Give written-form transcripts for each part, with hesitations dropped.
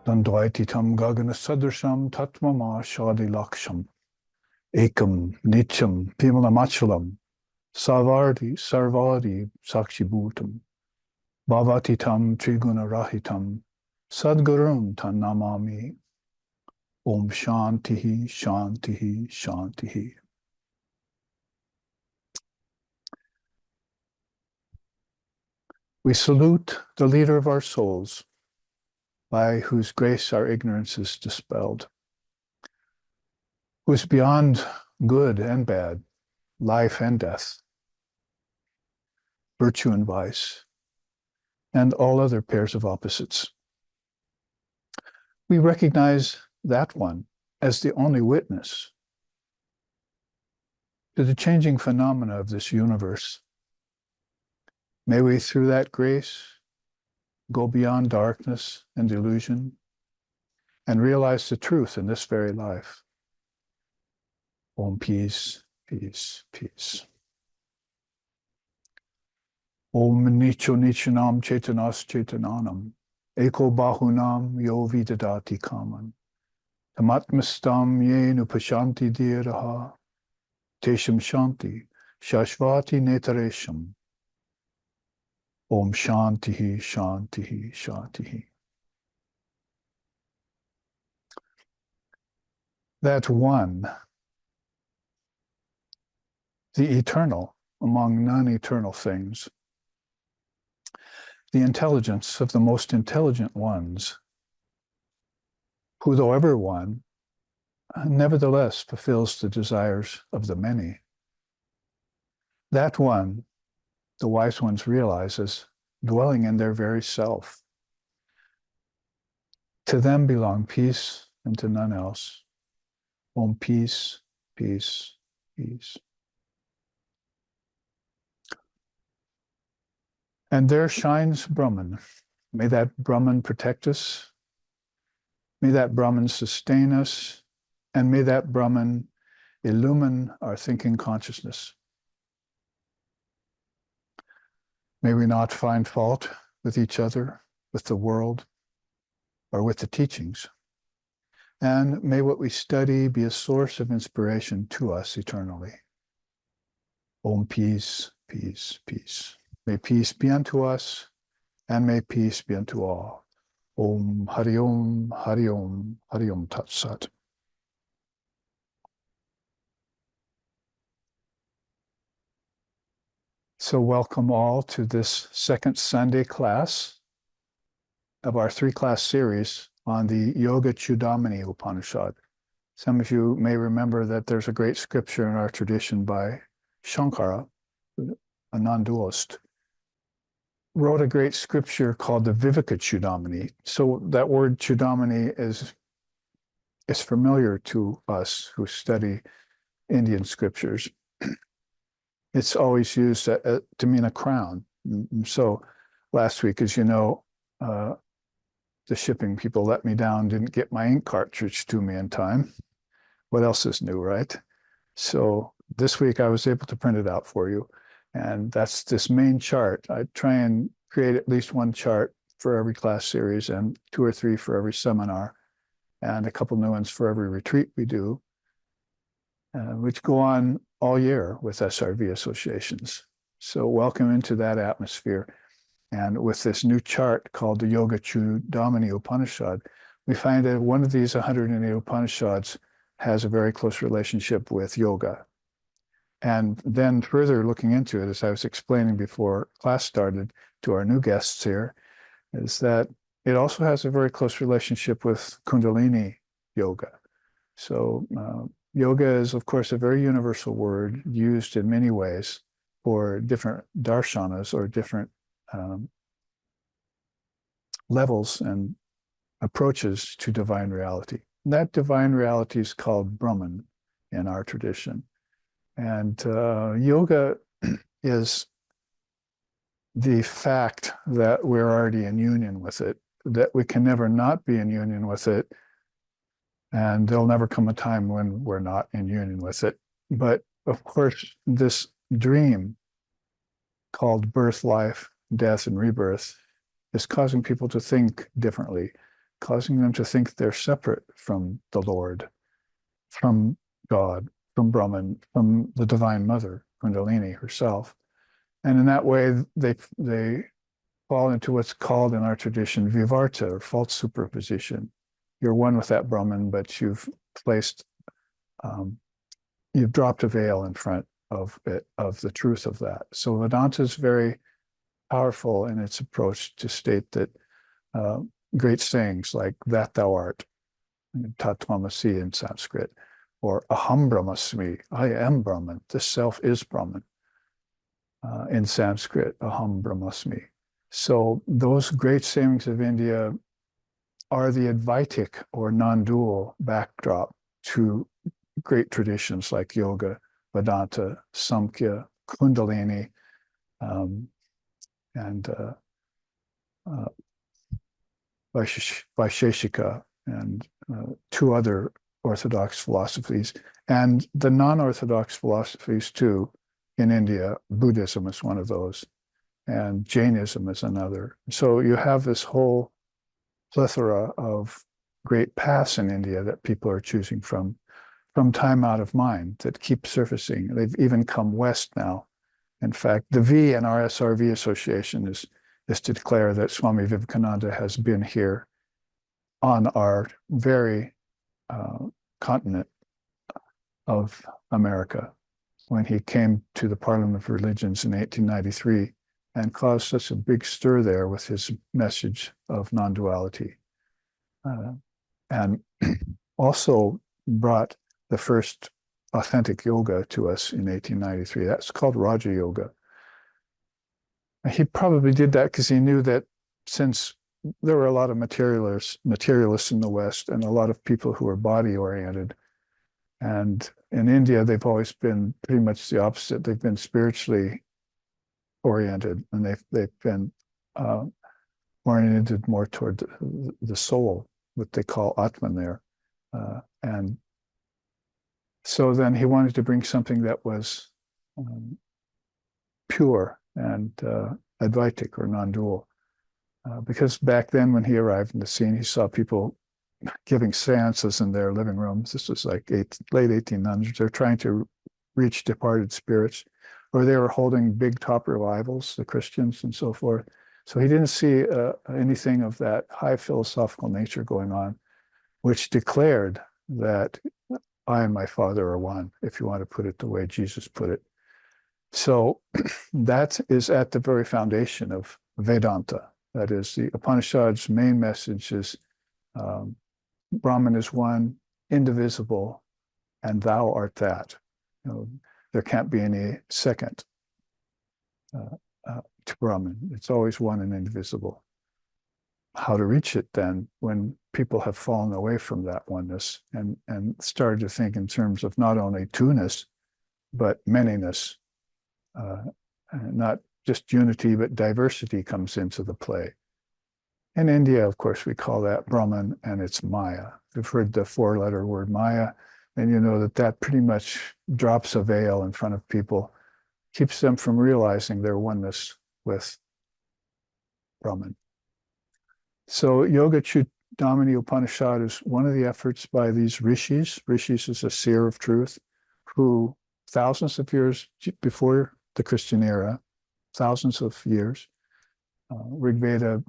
Dandvaititam gagana sadrasham tatmama shadi laksham ekam nityam pimalamachalam savardi sarvadi sakshibhutam bhavatitam triguna rahitam sadgurum tanamami. Om Shantihi, Shantihi, Shantihi. We salute the leader of our souls, by whose grace our ignorance is dispelled, who is beyond good and bad, life and death, virtue and vice, and all other pairs of opposites. We recognize that one as the only witness to the changing phenomena of this universe. May we, through that grace, go beyond darkness and delusion and realize the truth in this very life. Om peace, peace, peace. Om nicho nichanam chetanas chetananam eko bahunam yo vidadati kaman tamatmastam ye nupashanti diraha tesham shanti shashvati netaresham. Om Shantihi, Shantihi, Shantihi. That one, the eternal among non-eternal things, the intelligence of the most intelligent ones, who, though ever one, nevertheless fulfills the desires of the many. That one, the wise ones realize as dwelling in their very self. To them belong peace and to none else. Om peace, peace, peace. And there shines Brahman. May that Brahman protect us. May that Brahman sustain us. And may that Brahman illumine our thinking consciousness. May we not find fault with each other, with the world, or with the teachings. And may what we study be a source of inspiration to us eternally. Om peace, peace, peace. May peace be unto us, and may peace be unto all. Om Hari Om, Hari Om, Hari Om Tat Sat. So welcome all to this second Sunday class of our three-class series on the Yogachudamani Upanishad. Some of you may remember that there's a great scripture in our tradition by Shankara, a non-dualist, wrote a great scripture called the Vivekachudamani. So that word chudamani is familiar to us who study Indian scriptures. It's always used to mean a crown. So last week, as you know, the shipping people let me down, didn't get my ink cartridge to me in time. What else is new, right? So this week I was able to print it out for you. And that's this main chart. I try and create at least one chart for every class series and 2 or 3 for every seminar and a couple new ones for every retreat we do, which go on all year with SRV associations. So welcome into that atmosphere. And with this new chart called the Yogachudamani Upanishad, we find that one of these 108 Upanishads has a very close relationship with yoga. And then further looking into it, as I was explaining before class started to our new guests here, is that it also has a very close relationship with Kundalini yoga. So yoga is, of course, a very universal word used in many ways for different darshanas or different levels and approaches to divine reality. And that divine reality is called Brahman in our tradition. And yoga is the fact that we're already in union with it, that we can never not be in union with it, and there'll never come a time when we're not in union with it. But of course, this dream called birth, life, death, and rebirth is causing people to think differently, causing them to think they're separate from the Lord, from God, from Brahman, from the Divine Mother, Kundalini herself. And in that way, they fall into what's called in our tradition vivarta, or false superposition. You're one with that Brahman, but you've placed, you've dropped a veil in front of it, of the truth of that. So Vedanta is very powerful in its approach to state that great sayings like that thou art, tatvamasi in Sanskrit, or aham brahmasmi, I am Brahman, the self is Brahman, in Sanskrit, aham brahmasmi. So those great sayings of India are the Advaitic or non-dual backdrop to great traditions like yoga, Vedanta, Samkhya, Kundalini, and Vaisheshika, and two other orthodox philosophies, and the non-orthodox philosophies too in India. Buddhism is one of those, and Jainism is another. So you have this whole plethora of great paths in India that people are choosing from time out of mind, that keep surfacing. They've even come west now. In fact, the V in RSRV Association is to declare that Swami Vivekananda has been here on our very continent of America when he came to the Parliament of Religions in 1893 and caused such a big stir there with his message of non-duality. And also brought the first authentic yoga to us in 1893. That's called Raja Yoga. He probably did that because he knew that since there were a lot of materialists in the West and a lot of people who were body-oriented, and in India, they've always been pretty much the opposite. They've been spiritually oriented, and they've been oriented more toward the soul, what they call Atman there. And so then he wanted to bring something that was pure and Advaitic or non-dual. Because back then when he arrived in the scene, he saw people giving seances in their living rooms. This was like late 1800s. They're trying to reach departed spirits, or they were holding big top revivals, the Christians and so forth. So he didn't see anything of that high philosophical nature going on, which declared that I and my Father are one, if you want to put it the way Jesus put it. So that is at the very foundation of Vedanta. That is, the Upanishads' main message is Brahman is one, indivisible, and thou art that. You know, there can't be any second to Brahman. It's always one and indivisible. How to reach it then, when people have fallen away from that oneness and started to think in terms of not only two-ness, but manyness, not just unity, but diversity comes into the play. In India, of course, we call that Brahman, and it's Maya. You've heard the four-letter word Maya, and you know that pretty much drops a veil in front of people, keeps them from realizing their oneness with Brahman. So Yogachudamani Upanishad is one of the efforts by these rishis. Rishis is a seer of truth, who thousands of years before the Christian era, thousands of years, Rig Veda,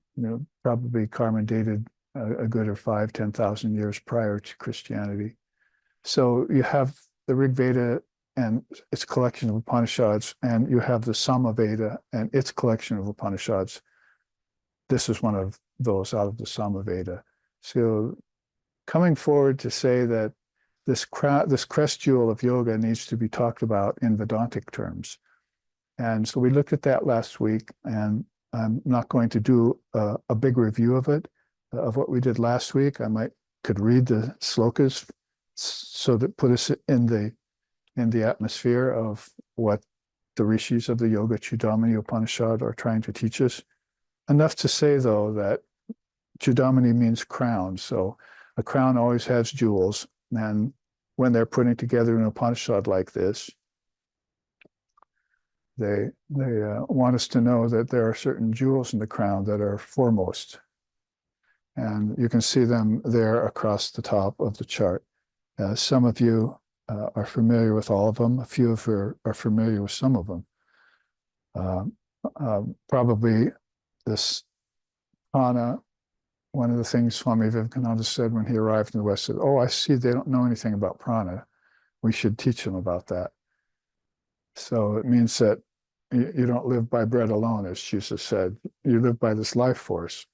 probably karma dated a good or 10,000 years prior to Christianity. So you have the Rig Veda and its collection of Upanishads, and you have the Sama Veda and its collection of Upanishads. This is one of those out of the Sama Veda. So coming forward to say that this crest jewel of yoga needs to be talked about in Vedantic terms. And so we looked at that last week, and I'm not going to do a big review of it, of what we did last week. I could read the slokas so that put us in the atmosphere of what the rishis of the Yogachudamani Upanishad are trying to teach us. Enough to say, though, that Chudamani means crown. So a crown always has jewels. And when they're putting together an Upanishad like this, they want us to know that there are certain jewels in the crown that are foremost. And you can see them there across the top of the chart. Some of you are familiar with all of them. A few of you are familiar with some of them. Probably this Prana, one of the things Swami Vivekananda said when he arrived in the West, said, oh, I see they don't know anything about Prana. We should teach them about that. So it means that you don't live by bread alone, as Jesus said. You live by this life force.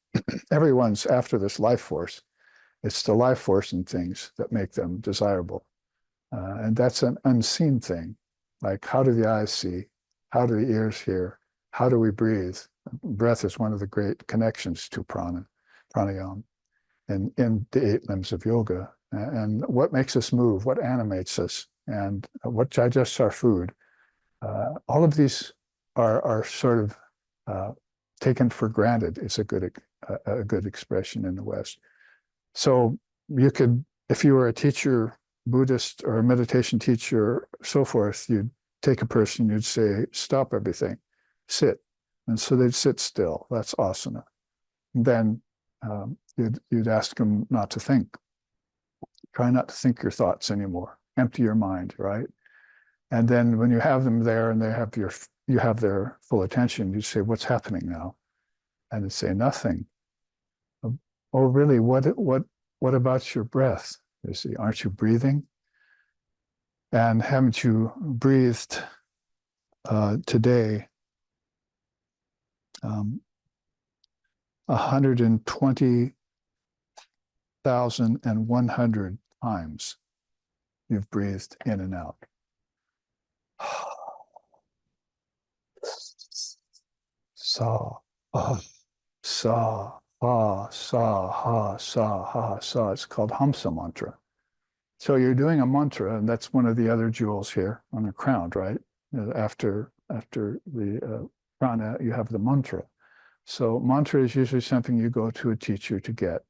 Everyone's after this life force. It's the life force and things that make them desirable. And that's an unseen thing. Like, how do the eyes see? How do the ears hear? How do we breathe? Breath is one of the great connections to pranayam, and in the 8 limbs of yoga. And what makes us move? What animates us? And what digests our food? All of these are sort of taken for granted. It's a good expression in the West. So you could, if you were a teacher, Buddhist or a meditation teacher, so forth, you'd take a person, you'd say, stop everything, sit. And so they'd sit still. That's asana. And then you'd ask them not to think. Try not to think your thoughts anymore. Empty your mind, right? And then when you have them there and you have their full attention, you say, what's happening now? And they say, nothing. Oh, really? What about your breath? You see, aren't you breathing? And haven't you breathed today 120,100 times you've breathed in and out? Sa, sa, ha, sa, ha, sa, ha, sa. It's called Hamsa mantra. So you're doing a mantra, and that's one of the other jewels here on the crown, right? After the prana, you have the mantra. So mantra is usually something you go to a teacher to get,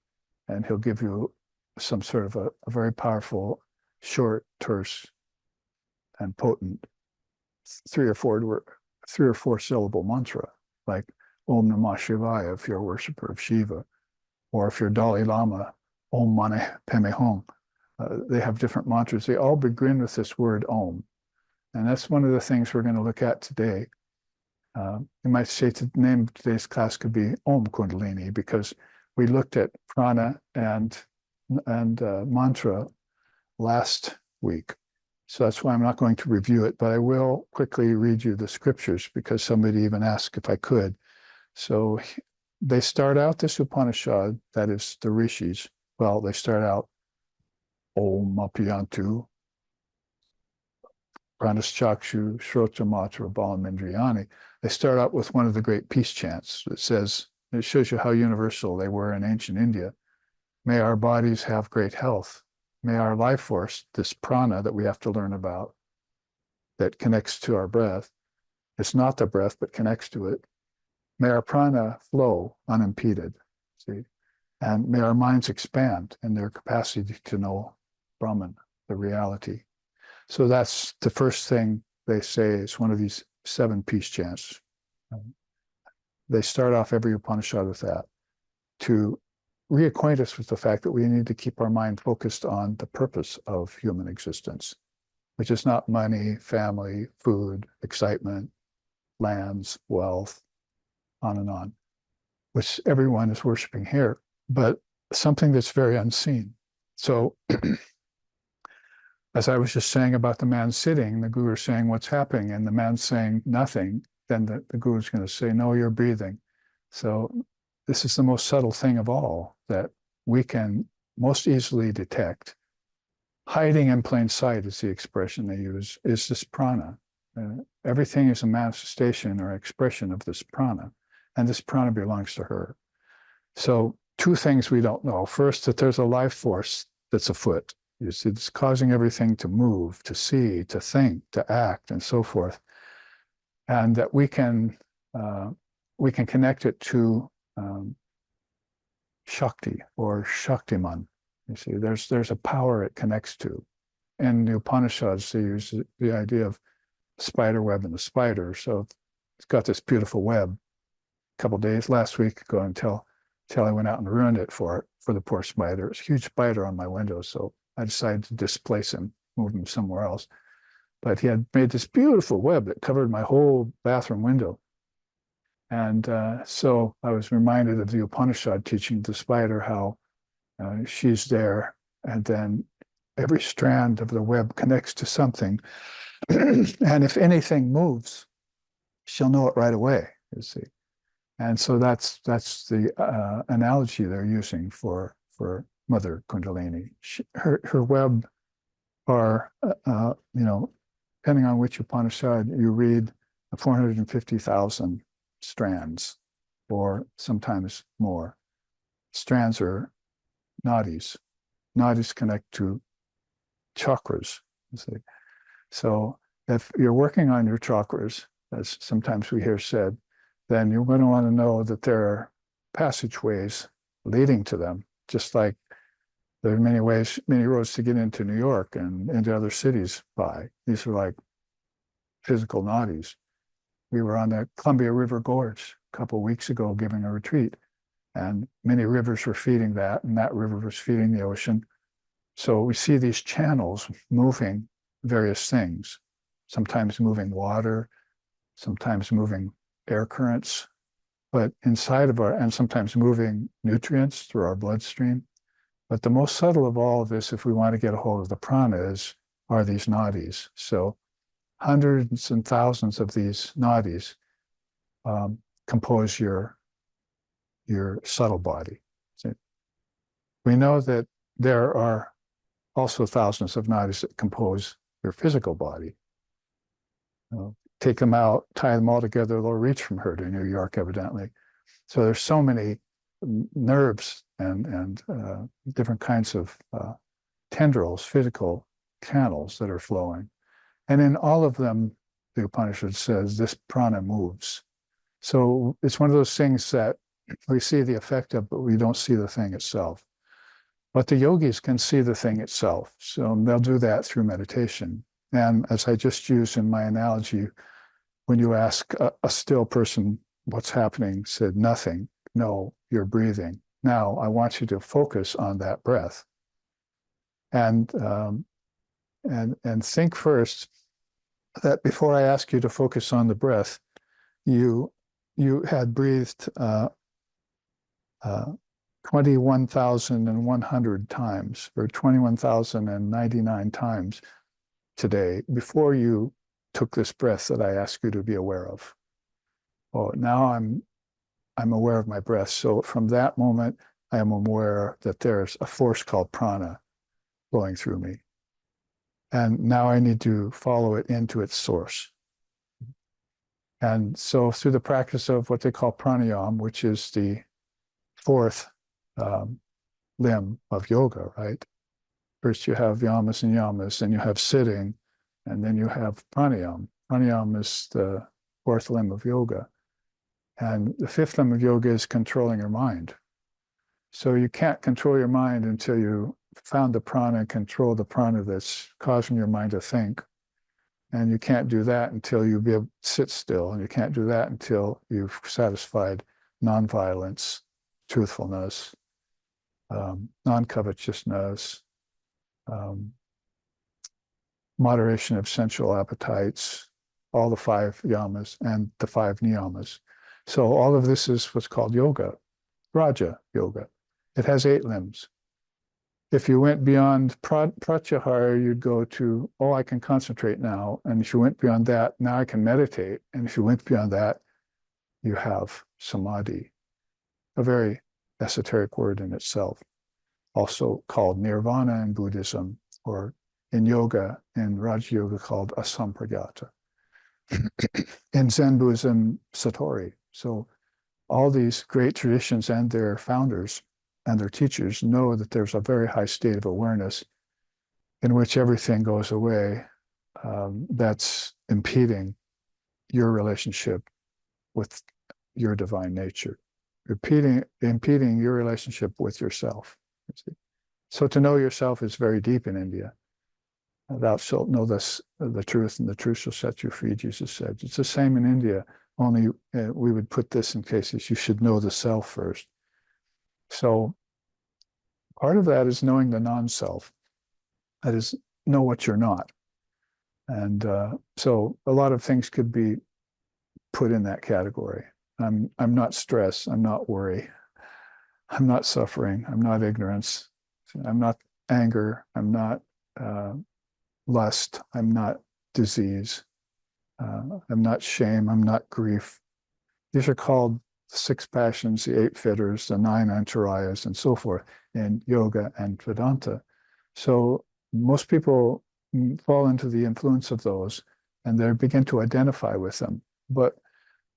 and he'll give you some sort of a very powerful, short, terse, and potent 3 or 4 syllable mantra, like Om Namah Shivaya if you're a worshiper of Shiva, or if you're Dalai Lama, Om Mani Padme Hum. They have different mantras. They all begin with this word Om. And that's one of the things we're going to look at today. You might say the name of today's class could be Om Kundalini, because we looked at prana and mantra last week. So that's why I'm not going to review it, but I will quickly read you the scriptures, because somebody even asked if I could. So they start out this Upanishad, that is the rishis. Well, they start out Om Apiyantu, Pranaschakshu, Shrotamatra, Balamindriyani. They start out with one of the great peace chants that says, it shows you how universal they were in ancient India. May our bodies have great health. May our life force, this prana that we have to learn about, that connects to our breath, it's not the breath, but connects to it. May our prana flow unimpeded, see? And may our minds expand in their capacity to know Brahman, the reality. So that's the first thing they say. It's one of these 7 peace chants. They start off every Upanishad with that, to reacquaint us with the fact that we need to keep our mind focused on the purpose of human existence, which is not money, family, food, excitement, lands, wealth, on, which everyone is worshiping here, but something that's very unseen. So as I was just saying about the man sitting, the guru is saying what's happening, and the man saying nothing, then the guru is going to say, no, you're breathing. So this is the most subtle thing of all that we can most easily detect. Hiding in plain sight is the expression they use, is this prana. Everything is a manifestation or expression of this prana, and this prana belongs to her. So 2 things we don't know. First, that there's a life force that's afoot. You see, it's causing everything to move, to see, to think, to act, and so forth. And that we can connect it to Shakti or Shaktiman. You see, there's a power it connects to. In the Upanishads, they use the idea of spider web and the spider. So it's got this beautiful web. A couple of days last week ago until till I went out and ruined it for the poor spider. It was a huge spider on my window, so I decided to displace him, move him somewhere else. But he had made this beautiful web that covered my whole bathroom window. And so I was reminded of the Upanishad teaching the spider how she's there, and then every strand of the web connects to something. And if anything moves, she'll know it right away, you see. And so that's the analogy they're using for Mother Kundalini. Her web are, depending on which Upanishad you read, 450,000 strands, or sometimes more. Strands are nadis. Nadis connect to chakras, you see. So if you're working on your chakras, as sometimes we hear said, then you're going to want to know that there are passageways leading to them, just like there are many roads to get into New York and into other cities by. These are like physical nadis. We were on the Columbia River Gorge a couple of weeks ago giving a retreat, and many rivers were feeding that, and that river was feeding the ocean. So we see these channels moving various things, sometimes moving water, sometimes moving air currents, but inside of and sometimes moving nutrients through our bloodstream. But the most subtle of all of this, if we want to get a hold of the pranas, are these nadis. So hundreds and thousands of these nadis compose your subtle body. So we know that there are also thousands of nadis that compose your physical body. Take them out, tie them all together, they'll reach from here to New York, evidently. So there's so many nerves and different kinds of tendrils, physical channels that are flowing. And in all of them, the Upanishad says this prana moves. So it's one of those things that we see the effect of, but we don't see the thing itself. But the yogis can see the thing itself. So they'll do that through meditation. And as I just used in my analogy, when you ask a still person what's happening, said nothing. No, you're breathing. Now I want you to focus on that breath, and think first that before I ask you to focus on the breath, you had breathed 21,100 times, or 21,099 times today before you took this breath that I ask you to be aware of. Oh, now I'm aware of my breath. So from that moment, I am aware that there's a force called prana flowing through me. And now I need to follow it into its source. And so through the practice of what they call pranayam, which is the fourth limb of yoga, right? First you have yamas and yamas, then you have sitting, and then you have pranayam. Pranayam is the fourth limb of yoga. And the fifth limb of yoga is controlling your mind. So you can't control your mind until you found the prana and control the prana that's causing your mind to think. And you can't do that until you be able to sit still. And you can't do that until you've satisfied nonviolence, truthfulness, non-covetousness, moderation of sensual appetites, all the 5 yamas and the 5 niyamas. So all of this is what's called yoga, Raja yoga. It has 8 limbs. If you went beyond pratyahara, you'd go to, oh, I can concentrate now. And if you went beyond that, now I can meditate. And if you went beyond that, you have samadhi, a very esoteric word in itself, also called nirvana in Buddhism, or in yoga, in Raja Yoga, called asampragyata. In Zen Buddhism, satori. So all these great traditions and their founders and their teachers know that there's a very high state of awareness in which everything goes away that's impeding your relationship with your divine nature, impeding your relationship with yourself. So to know yourself is very deep in India. Thou shalt know this, the truth, and the truth shall set you free, Jesus said. It's the same in India, only we would put this in cases you should know the self first. So part of that is knowing the non-self. That is, know what you're not. And so a lot of things could be put in that category. I'm not stress. I'm not worry. I'm not suffering. I'm not ignorance. I'm not anger. I'm not lust. I'm not disease. I'm not shame. I'm not grief. These are called the 6 passions, the 8 fetters, the 9 antarayas, and so forth in yoga and Vedanta. So most people fall into the influence of those and they begin to identify with them. But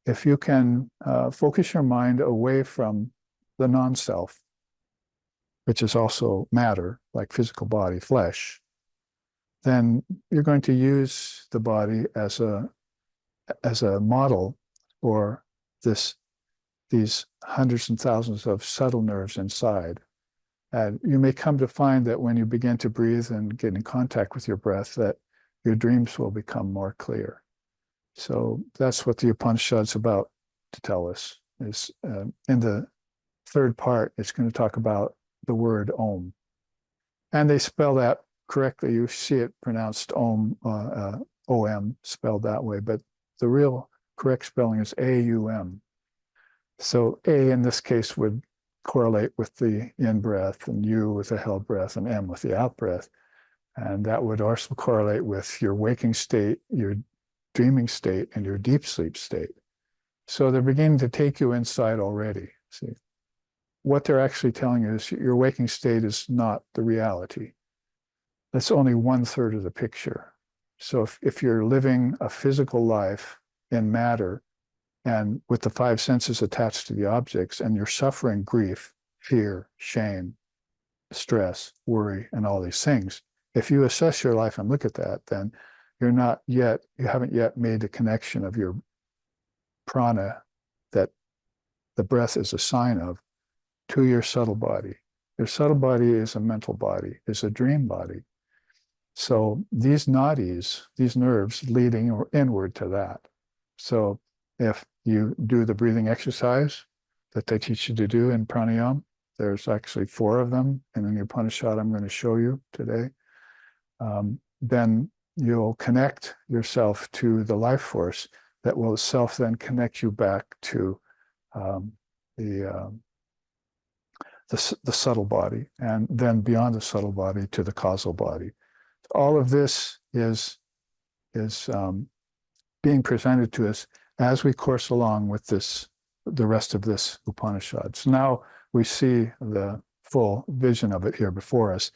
if you can focus your mind away from the non-self, which is also matter, like physical body, flesh, then you're going to use the body as a model for these hundreds and thousands of subtle nerves inside. And you may come to find that when you begin to breathe and get in contact with your breath, that your dreams will become more clear. So that's what the Upanishad's about to tell us. Is in the 3rd part, it's going to talk about the word Om. And they spell that correctly. You see it pronounced Om, O-M, spelled that way. But the real correct spelling is A-U-M. So A in this case would correlate with the in-breath, and U with the held breath, and M with the out-breath. And that would also correlate with your waking state, your dreaming state, and your deep sleep state. So they're beginning to take you inside already. See, what they're actually telling you is your waking state is not the reality. That's only 1/3 of the picture. So if you're living a physical life in matter and with the 5 senses attached to the objects, and you're suffering grief, fear, shame, stress, worry, and all these things, if you assess your life and look at that, then you haven't yet made the connection of your prana that the breath is a sign of to your subtle body. Your subtle body is a mental body, is a dream body. So these nadis, these nerves leading inward to that. So if you do the breathing exercise that they teach you to do in pranayam, there's actually 4 of them in the Upanishad I'm going to show you today, then you'll connect yourself to the life force that will itself then connect you back to the subtle body, and then beyond the subtle body to the causal body. All of this is being presented to us as we course along with the rest of this Upanishad. So now we see the full vision of it here before us.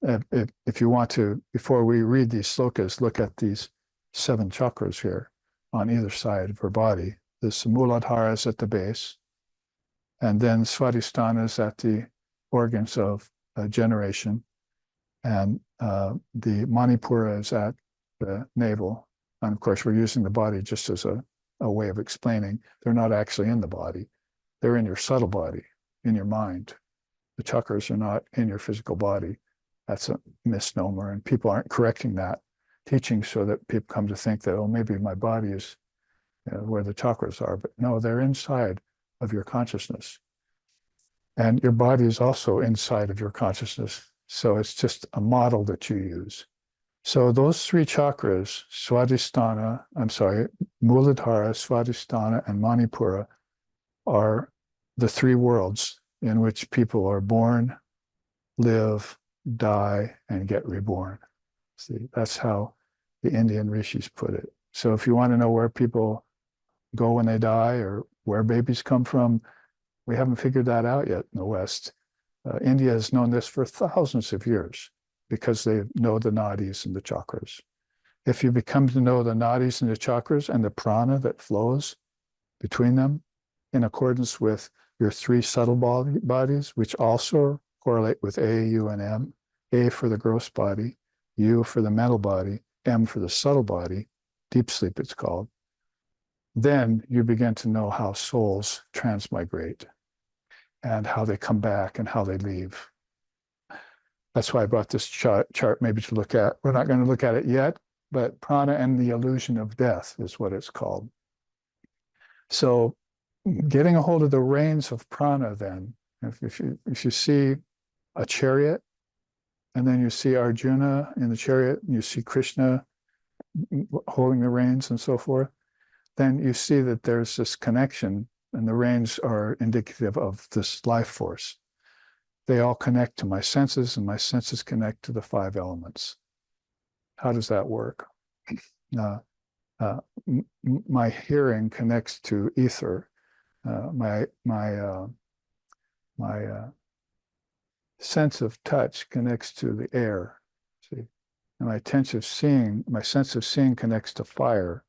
If you want to, before we read these slokas, look at these 7 chakras here on either side of her body. This Muladhara is at the base, and then Svadhisthana at the organs of generation, and the Manipura is at the navel. And of course, we're using the body just as a way of explaining. They're not actually in the body. They're in your subtle body, in your mind. The chakras are not in your physical body. That's a misnomer, and people aren't correcting that teaching so that people come to think that, oh, maybe my body is where the chakras are. But no, they're inside of your consciousness. And your body is also inside of your consciousness. So it's just a model that you use. So those 3 chakras, Muladhara, Svadhisthana, and Manipura, are the 3 worlds in which people are born, live, die, and get reborn. See, that's how the Indian rishis put it. So if you want to know where people go when they die or where babies come from, we haven't figured that out yet in the West. India has known this for thousands of years because they know the nadis and the chakras. If you become to know the nadis and the chakras and the prana that flows between them in accordance with your 3 subtle bodies, which also correlate with A, U, and M, A for the gross body, U for the mental body, M for the subtle body, deep sleep it's called, then you begin to know how souls transmigrate and how they come back and how they leave. That's why I brought this chart maybe to look at. We're not going to look at it yet, but prana and the illusion of death is what it's called. So getting a hold of the reins of prana then If you see a chariot, and then you see Arjuna in the chariot, and you see Krishna holding the reins and so forth, then you see that there's this connection, and the reins are indicative of this life force. They all connect to my senses, and my senses connect to the 5 elements. How does that work? My hearing connects to ether. My sense of touch connects to the air. See, and my sense of seeing connects to fire.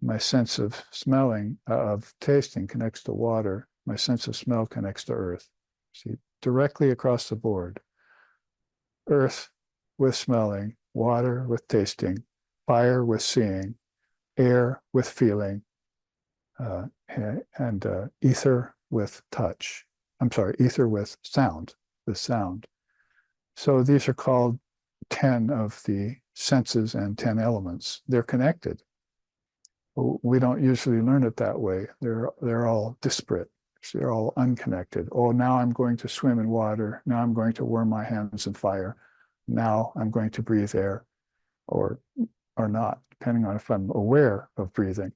My sense of smelling, of tasting connects to water. My sense of smell connects to earth. See, directly across the board. Earth with smelling, water with tasting, fire with seeing, air with feeling, and ether with touch. I'm sorry, ether with sound. So these are called 10 of the senses and 10 elements. They're connected. We don't usually learn it that way. They're all disparate. They're all unconnected. Oh, now I'm going to swim in water. Now I'm going to warm my hands in fire. Now I'm going to breathe air, or not, depending on if I'm aware of breathing.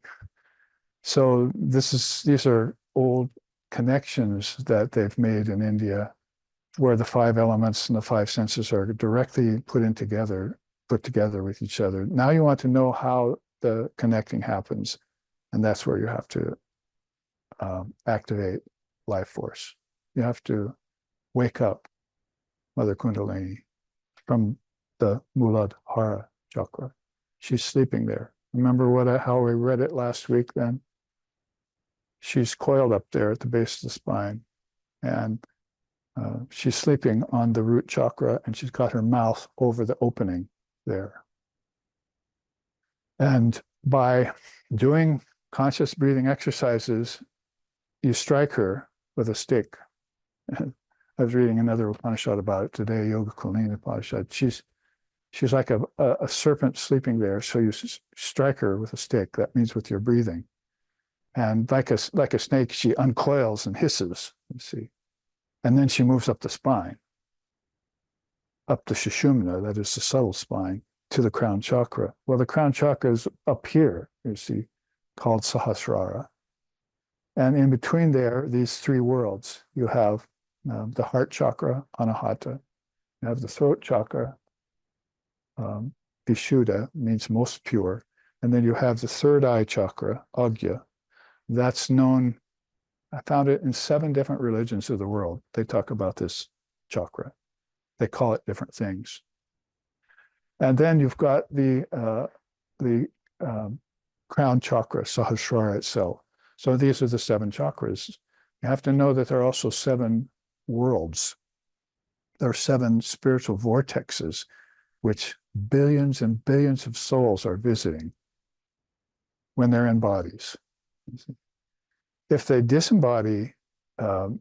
So these are old connections that they've made in India, where the 5 elements and the 5 senses are directly put together with each other. Now you want to know how the connecting happens, and that's where you have to activate life force. You have to wake up Mother Kundalini from the Muladhara chakra. She's sleeping there. Remember how we read it last week then? She's coiled up there at the base of the spine, and she's sleeping on the root chakra, and she's got her mouth over the opening there. And by doing conscious breathing exercises, you strike her with a stick. I was reading another Upanishad about it today, Yogachudamani Upanishad. She's like a serpent sleeping there, so you strike her with a stick. That means with your breathing. And like a snake, she uncoils and hisses, you see. And then she moves up the spine, up the Sushumna, that is the subtle spine, to the crown chakra. Well, the crown chakra is up here, you see, called Sahasrara. And in between there, these 3 worlds, you have the heart chakra, Anahata. You have the throat chakra, Vishuddha, means most pure. And then you have the third eye chakra, Agya. That's known, I found it in 7 different religions of the world. They talk about this chakra. They call it different things. And then you've got the crown chakra, Sahasrara itself. So these are the 7 chakras. You have to know that there are also 7 worlds. There are 7 spiritual vortexes, which billions and billions of souls are visiting when they're in bodies. If they disembody and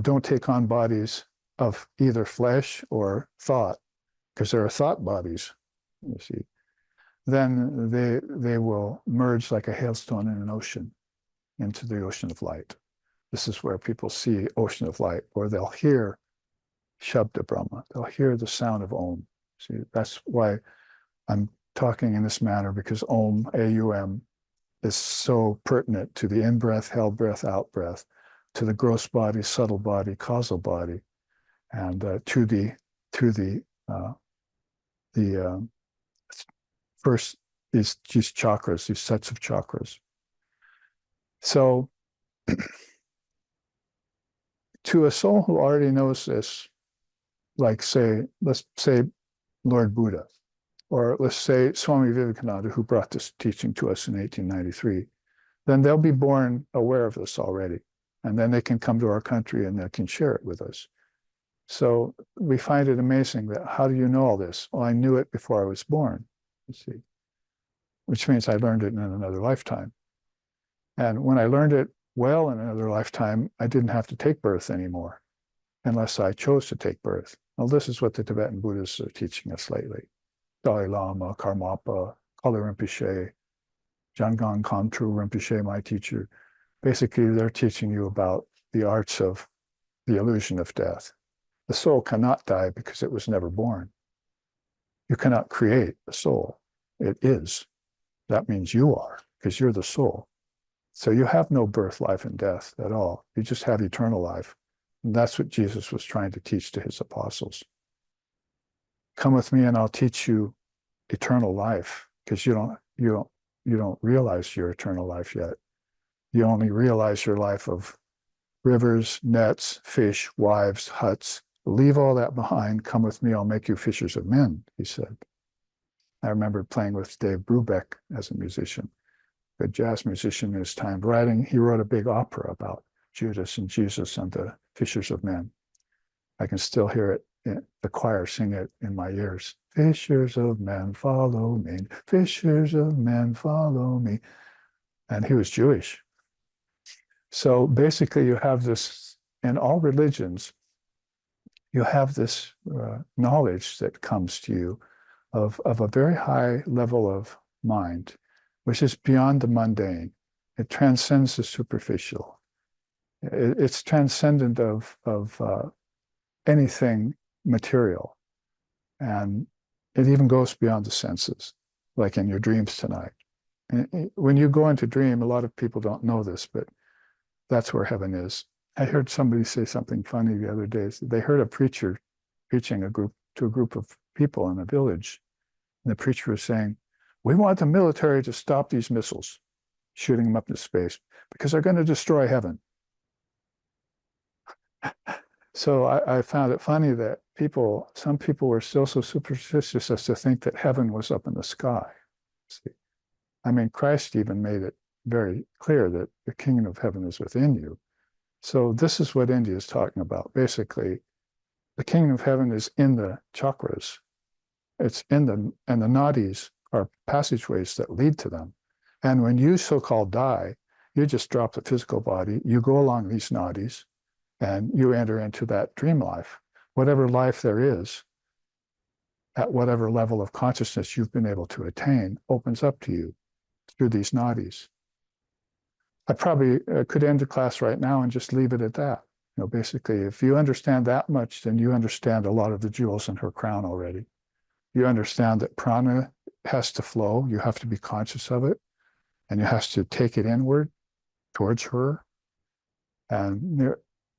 don't take on bodies of either flesh or thought, because there are thought bodies, you see, then they will merge like a hailstone in an ocean into the ocean of light. This is where people see ocean of light, or they'll hear Shabda Brahma. They'll hear the sound of Om. See, that's why I'm talking in this manner, because Om, A-U-M, is so pertinent to the in-breath, held breath, out-breath, to the gross body, subtle body, causal body, and to the first these chakras, these sets of chakras. So to a soul who already knows this, like let's say Lord Buddha, or let's say Swami Vivekananda, who brought this teaching to us in 1893, then they'll be born aware of this already. And then they can come to our country and they can share it with us. So we find it amazing that, how do you know all this? Well, I knew it before I was born, you see, which means I learned it in another lifetime. And when I learned it well in another lifetime, I didn't have to take birth anymore, unless I chose to take birth. Well, this is what the Tibetan Buddhists are teaching us lately. Dalai Lama, Karmapa, Kali Rinpoche, Jangon Kamtru Rinpoche, my teacher. Basically, they're teaching you about the arts of the illusion of death. The soul cannot die because it was never born. You cannot create a soul. It is. That means you are, because you're the soul. So you have no birth, life, and death at all. You just have eternal life. And that's what Jesus was trying to teach to his apostles. Come with me and I'll teach you eternal life, because you don't realize your eternal life yet. You only realize your life of rivers, nets, fish, wives, huts. Leave all that behind. Come with me, I'll make you fishers of men, he said. I remember playing with Dave Brubeck as a musician, a jazz musician in his time, he wrote a big opera about Judas and Jesus and the fishers of men. I can still hear it, the choir sing it in my ears. Fishers of men, follow me. Fishers of men, follow me. And he was Jewish. So basically you have this, in all religions, you have this knowledge that comes to you of a very high level of mind, which is beyond the mundane. It transcends the superficial. It's transcendent of anything material. And it even goes beyond the senses, like in your dreams tonight. And when you go into dream, a lot of people don't know this, but that's where heaven is. I heard somebody say something funny the other day. They heard a preacher preaching to a group of people in a village. And the preacher was saying, we want the military to stop these missiles, shooting them up into space, because they're going to destroy heaven. So I found it funny that some people were still so superstitious as to think that heaven was up in the sky. See? I mean, Christ even made it very clear that the kingdom of heaven is within you. So this is what India is talking about. Basically, the kingdom of heaven is in the chakras. It's in them, and the nadis are passageways that lead to them. And when you so-called die, you just drop the physical body, you go along these nadis, and you enter into that dream life. Whatever life there is, at whatever level of consciousness you've been able to attain, opens up to you through these nadis. I probably could end the class right now and just leave it at that. Basically, if you understand that much, then you understand a lot of the jewels in her crown already. You understand that prana has to flow. You have to be conscious of it, and you have to take it inward towards her. And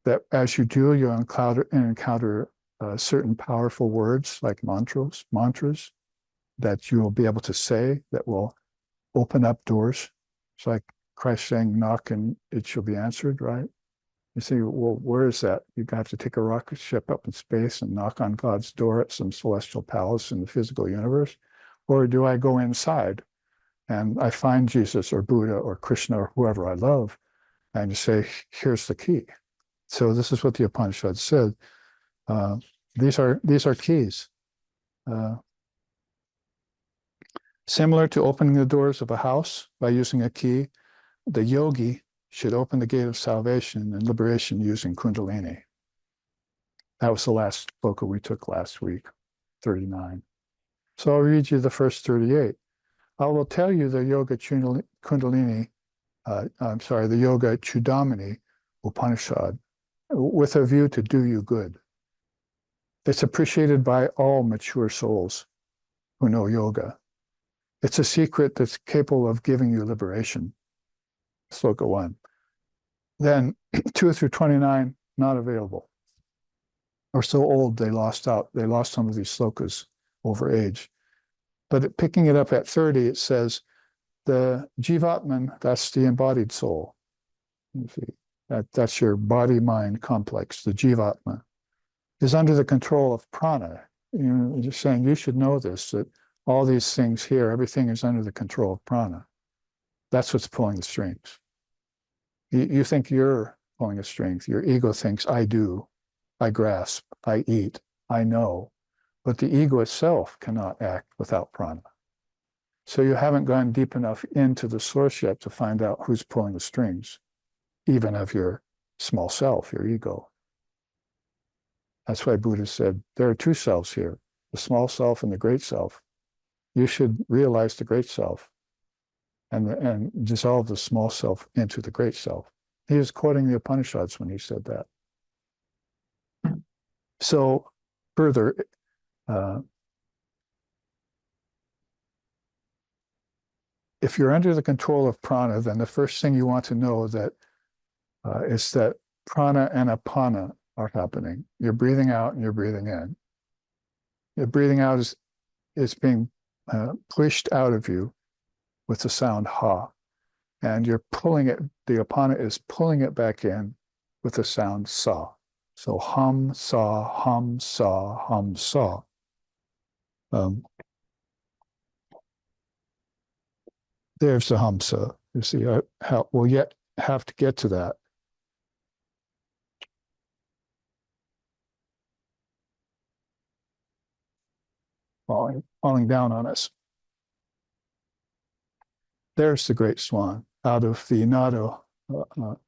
that as you do, you encounter certain powerful words like mantras that you will be able to say that will open up doors. It's like Christ saying, knock and it shall be answered, right? You say, well, where is that? You have to take a rocket ship up in space and knock on God's door at some celestial palace in the physical universe? Or do I go inside and I find Jesus or Buddha or Krishna or whoever I love and you say, here's the key. So this is what the Upanishads said. These are keys. Similar to opening the doors of a house by using a key, the yogi should open the gate of salvation and liberation using Kundalini. That was the last sloka we took last week, 39. So I'll read you the first 38. I will tell you the the Yogachudamani Upanishad with a view to do you good. It's appreciated by all mature souls who know yoga. It's a secret that's capable of giving you liberation. Sloka 1. Then 2 through 29, not available. Or so old they lost out. They lost some of these slokas over age. But picking it up at 30, it says, the jivatman, that's the embodied soul. You see, that's your body-mind complex, the jivatma, is under the control of prana. Just saying, you should know this, that all these things here, everything is under the control of prana. That's what's pulling the strings. You think you're pulling a strings. Your ego thinks, I do, I grasp, I eat, I know. But the ego itself cannot act without prana. So you haven't gone deep enough into the source yet to find out who's pulling the strings, even of your small self, your ego. That's why Buddha said, there are two selves here, the small self and the great self. You should realize the great self and dissolve the small self into the great self. He was quoting the Upanishads when he said that. So further, if you're under the control of prana, then the first thing you want to know that is that prana and apana are happening. You're breathing out and you're breathing in. Your breathing out is being pushed out of you with the sound ha. And you're pulling it, the apana is pulling it back in with the sound sa. So hum, sa, hum, sa, hum, sa. There's the hamsa. You see, we'll yet have to get to that. Falling down on us. There's the great swan out of the Nada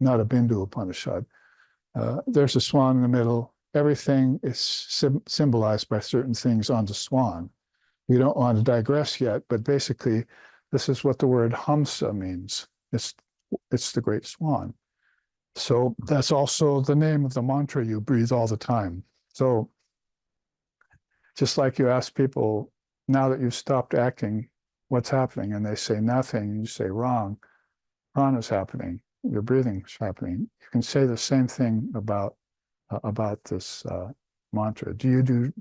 Bindu Upanishad. There's a swan in the middle. Everything is symbolized by certain things on the swan. We don't want to digress yet, but basically, this is what the word hamsa means. It's the great swan. So that's also the name of the mantra you breathe all the time. So just like you ask people, now that you've stopped acting, what's happening? And they say nothing, and you say wrong. Prana's happening. Your breathing's happening. You can say the same thing about this mantra. Do you do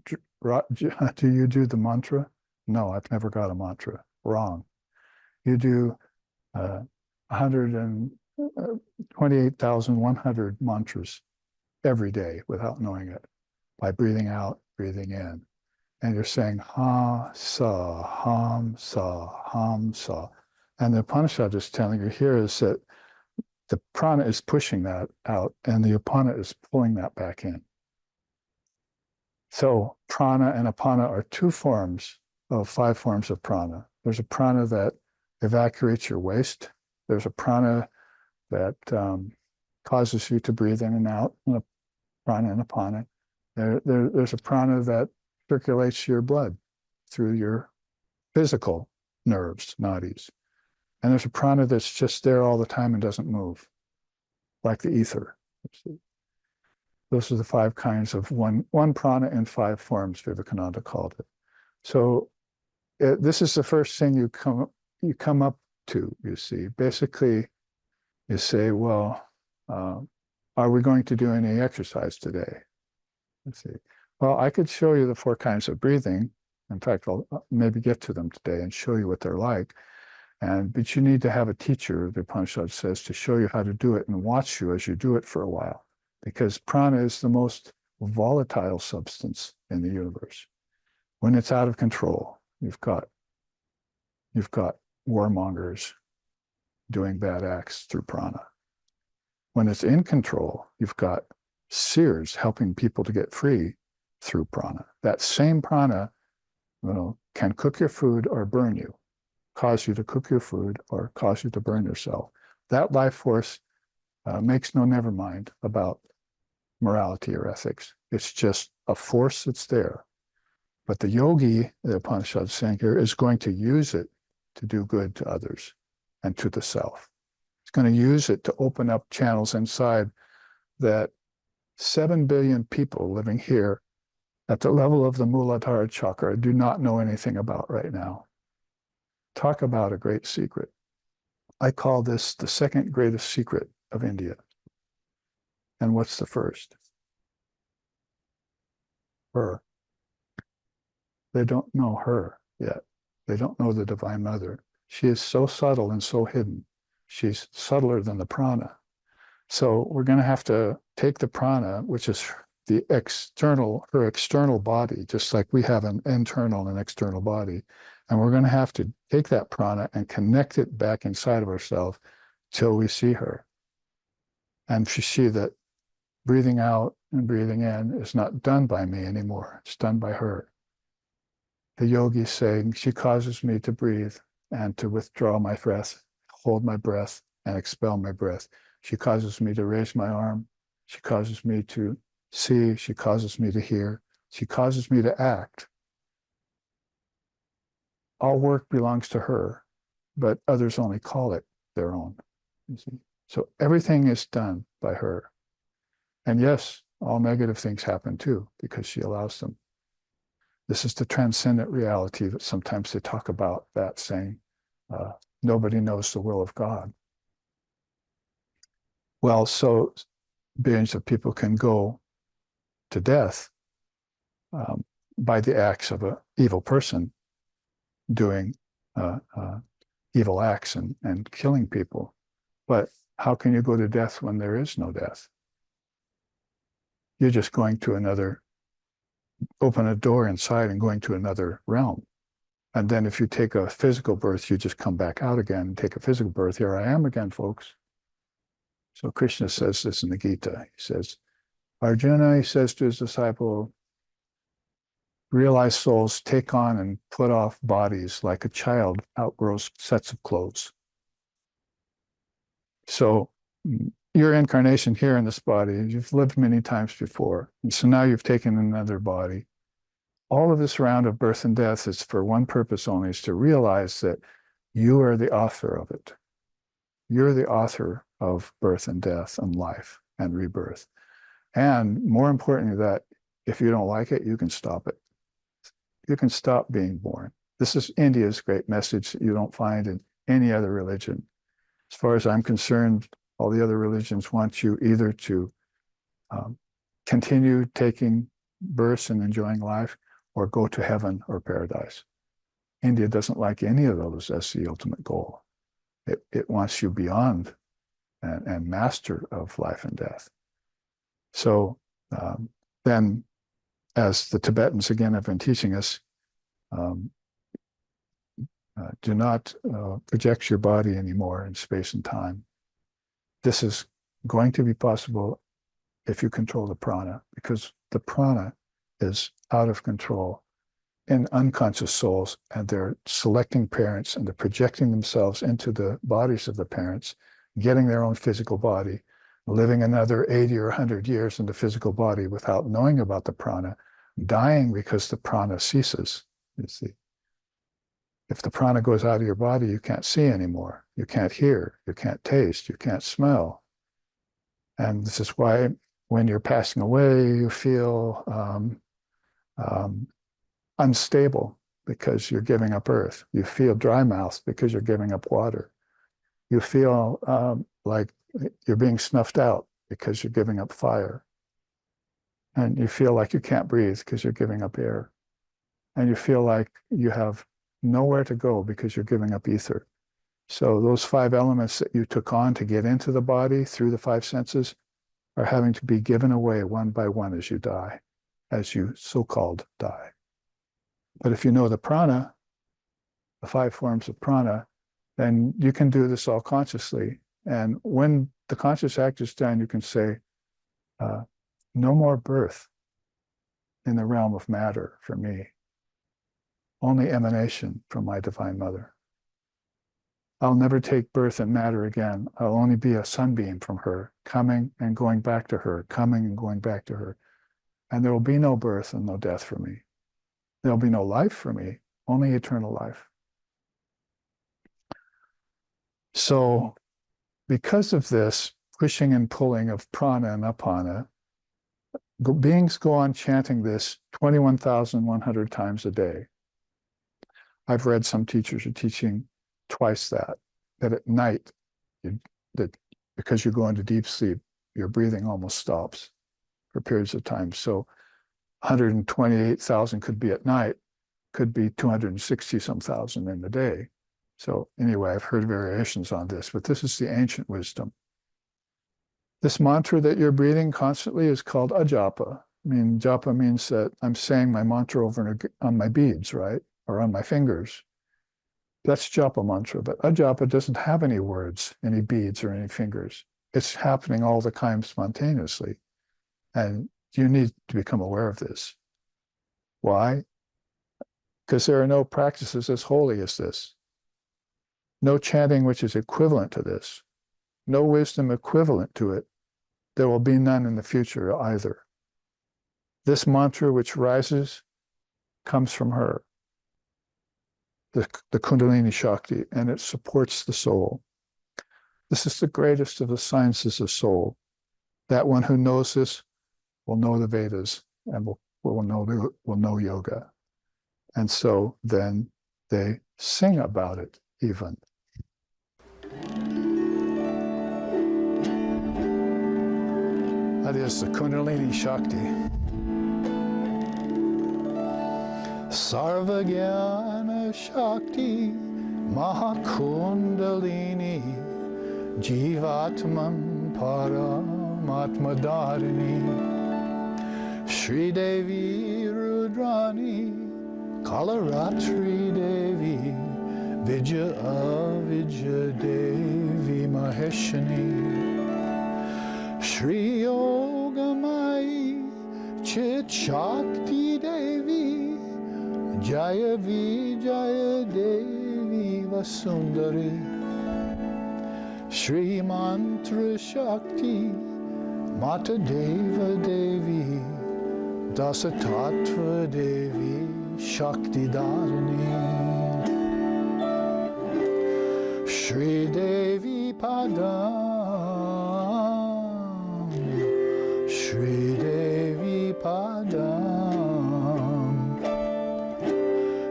the mantra? No, I've never got a mantra. Wrong. You do 128,100 mantras every day without knowing it, by breathing out, breathing in. And you're saying ha, sa, ham, sa, ham, sa. And the Upanishad is telling you here is that the prana is pushing that out and the apana is pulling that back in. So prana and apana are two forms of 5 forms of prana. There's a prana that evacuates your waste. There's a prana that causes you to breathe in and out, and a prana and apana. There's a prana that circulates your blood through your physical nerves, nadis. And there's a prana that's just there all the time and doesn't move, like the ether. Those are the 5 kinds of one prana in 5 forms, Vivekananda called it. So this is the first thing you come up to, you see. Basically, you say, well, are we going to do any exercise today? Let's see. Well, I could show you the 4 kinds of breathing. In fact, I'll maybe get to them today and show you what they're like. But you need to have a teacher, the Upanishad says, to show you how to do it and watch you as you do it for a while. Because prana is the most volatile substance in the universe. When it's out of control, you've got warmongers doing bad acts through prana. When it's in control, you've got seers helping people to get free through prana. That same prana, can cook your food or burn you, cause you to cook your food or cause you to burn yourself. That life force makes no never mind about morality or ethics. It's just a force that's there. But the yogi, the Upanishad is saying here, is going to use it to do good to others and to the self. It's going to use it to open up channels inside that 7 billion people living here at the level of the Muladhara chakra do not know anything about right now. Talk about a great secret. I call this the second greatest secret of India. And what's the first? Her. They don't know her yet. They don't know the Divine Mother. She is so subtle and so hidden. She's subtler than the prana. So we're going to have to take the prana, which is her external body, just like we have an internal and external body. And we're going to have to take that prana and connect it back inside of ourselves till we see her. And she see that breathing out and breathing in is not done by me anymore. It's done by her. The yogi is saying, she causes me to breathe and to withdraw my breath, hold my breath, and expel my breath. She causes me to raise my arm. She causes me to see. She causes me to hear. She causes me to act. All work belongs to her, but others only call it their own. You see? So everything is done by her. And yes, all negative things happen too, because she allows them. This is the transcendent reality that sometimes they talk about, that saying, nobody knows the will of God. Well, so billions of people can go to death by the acts of an evil person doing evil acts and killing people. But how can you go to death when there is no death? You're just going to another, open a door inside and going to another realm. And then if you take a physical birth, you just come back out again and take a physical birth. Here I am again, folks. So Krishna says this in the Gita. He says, Arjuna, he says to his disciple, realized souls take on and put off bodies like a child outgrows sets of clothes. So your incarnation here in this body, you've lived many times before. And so now you've taken another body. All of this round of birth and death is for one purpose only, is to realize that you are the author of it. You're the author of birth and death and life and rebirth. And more importantly, that if you don't like it, you can stop it. You can stop being born. This is India's great message that you don't find in any other religion. As far as I'm concerned, all the other religions want you either to continue taking births and enjoying life, or go to heaven or paradise. India doesn't like any of those as the ultimate goal. It wants you beyond and master of life and death. So then, as the Tibetans again have been teaching us, do not project your body anymore in space and time. This is going to be possible if you control the prana, because the prana is out of control in unconscious souls, and they're selecting parents and they're projecting themselves into the bodies of the parents, getting their own physical body, living another 80 or 100 years in the physical body without knowing about the prana, dying because the prana ceases. You see, if the prana goes out of your body, you can't see anymore. You can't hear, you can't taste, you can't smell. And this is why when you're passing away, you feel unstable because you're giving up earth. You feel dry mouth because you're giving up water. You feel like you're being snuffed out because you're giving up fire. And you feel like you can't breathe because you're giving up air. And you feel like you have nowhere to go because you're giving up ether. So those 5 elements that you took on to get into the body through the 5 senses are having to be given away one by one as you die, as you so-called die. But if you know the prana, the 5 forms of prana, then you can do this all consciously. And when the conscious act is done, you can say, no more birth in the realm of matter for me. Only emanation from my Divine Mother. I'll never take birth in matter again. I'll only be a sunbeam from her, coming and going back to her, coming and going back to her. And there will be no birth and no death for me. There'll be no life for me, only eternal life. So because of this pushing and pulling of prana and apana, beings go on chanting this 21,100 times a day. I've read some teachers are teaching twice that at night, because you go into deep sleep, your breathing almost stops for periods of time. So 128,000 could be at night, could be 260-some thousand in the day. So anyway, I've heard variations on this, but this is the ancient wisdom. This mantra that you're breathing constantly is called Ajapa. I mean, japa means that I'm saying my mantra over on my beads, right? Or on my fingers. That's japa mantra, but ajapa doesn't have any words, any beads or any fingers. It's happening all the time spontaneously. And you need to become aware of this. Why? Because there are no practices as holy as this. No chanting which is equivalent to this. No wisdom equivalent to it. There will be none in the future either. This mantra which rises comes from her, the Kundalini Shakti, and it supports the soul. This is the greatest of the sciences of soul. That one who knows this will know the Vedas and will know yoga. And so then they sing about it even. That is the Kundalini Shakti. Sarvagyana Shakti Mahakundalini Jivatman Paramatmadharini Shri Devi Rudrani Kalaratri Devi Vijaya Devi Maheshani Shri Yogamai Chit Shakti Devi Jaya Vijaya Devi Vasundari Shri Mantra Shakti Mata Deva Devi Dasa Tattva Devi Shakti Dharani Shri Devi Padam Shri Devi Padam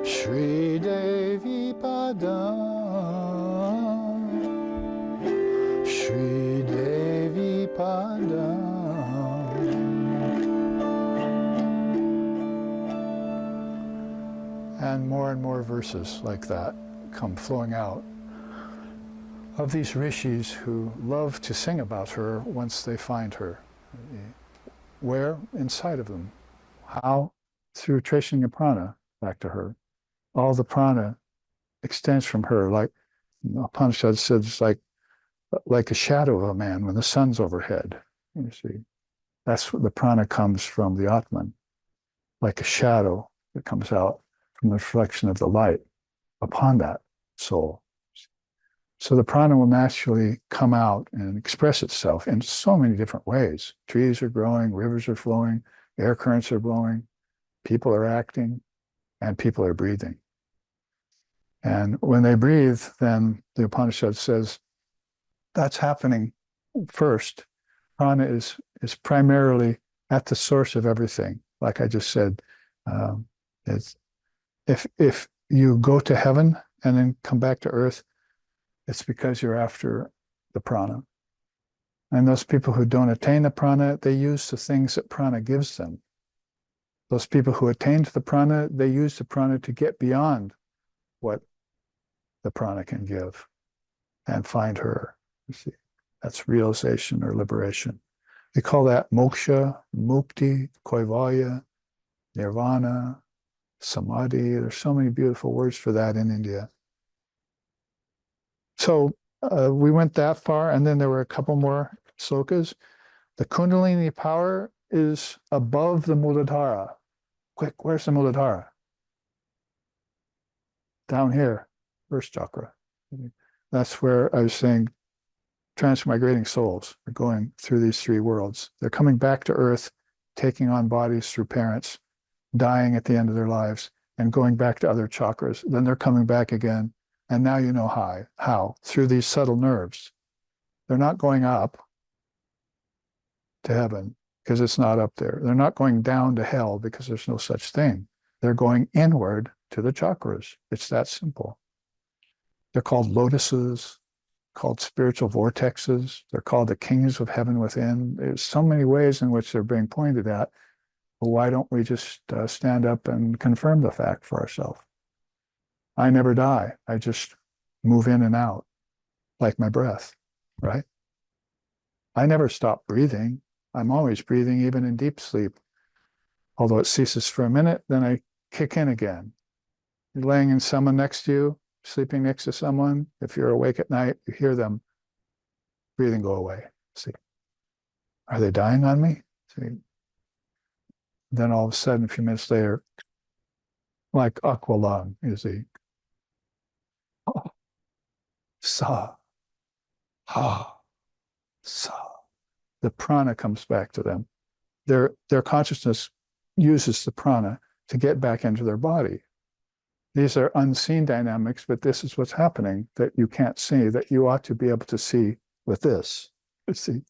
Shri Devi Padam Shri Devi Padam. And more verses like that come flowing out of these rishis who love to sing about her once they find her. Where? Inside of them. How? Through tracing the prana back to her. All the prana extends from her, like Upanishad says, like a shadow of a man when the sun's overhead. You see, that's what the prana comes from the Atman, like a shadow that comes out from the reflection of the light upon that soul. So the prana will naturally come out and express itself in so many different ways. Trees are growing, rivers are flowing, air currents are blowing, people are acting, and people are breathing. And when they breathe, then the Upanishad says that's happening first. Prana is primarily at the source of everything. Like I just said, it's if you go to heaven and then come back to earth, it's because you're after the prana. And those people who don't attain the prana, they use the things that prana gives them. Those people who attain to the prana, they use the prana to get beyond what the prana can give and find her. You see, that's realization or liberation. They call that moksha, mukti, kaivalya, nirvana, samadhi. There's so many beautiful words for that in India. So we went that far, and then there were a couple more slokas. The Kundalini power is above the Muladhara. Quick, where's the Muladhara? Down here, first chakra. That's where I was saying transmigrating souls are going through these three worlds. They're coming back to earth, taking on bodies through parents, dying at the end of their lives, and going back to other chakras. Then they're coming back again. And now you know how, through these subtle nerves. They're not going up to heaven because it's not up there. They're not going down to hell because there's no such thing. They're going inward to the chakras. It's that simple. They're called lotuses, called spiritual vortexes. They're called the kings of heaven within. There's so many ways in which they're being pointed at. Well, why don't we just stand up and confirm the fact for ourselves? I never die. I just move in and out like my breath, right? I never stop breathing. I'm always breathing, even in deep sleep. Although it ceases for a minute, then I kick in again. You're laying in someone next to you, sleeping next to someone. If you're awake at night, you hear them breathing go away. See, are they dying on me? See, then all of a sudden, a few minutes later, like aqualung, you see, sa, ha, sa. The prana comes back to them. Their consciousness uses the prana to get back into their body. These are unseen dynamics, but this is what's happening that you can't see, that you ought to be able to see with this. You see,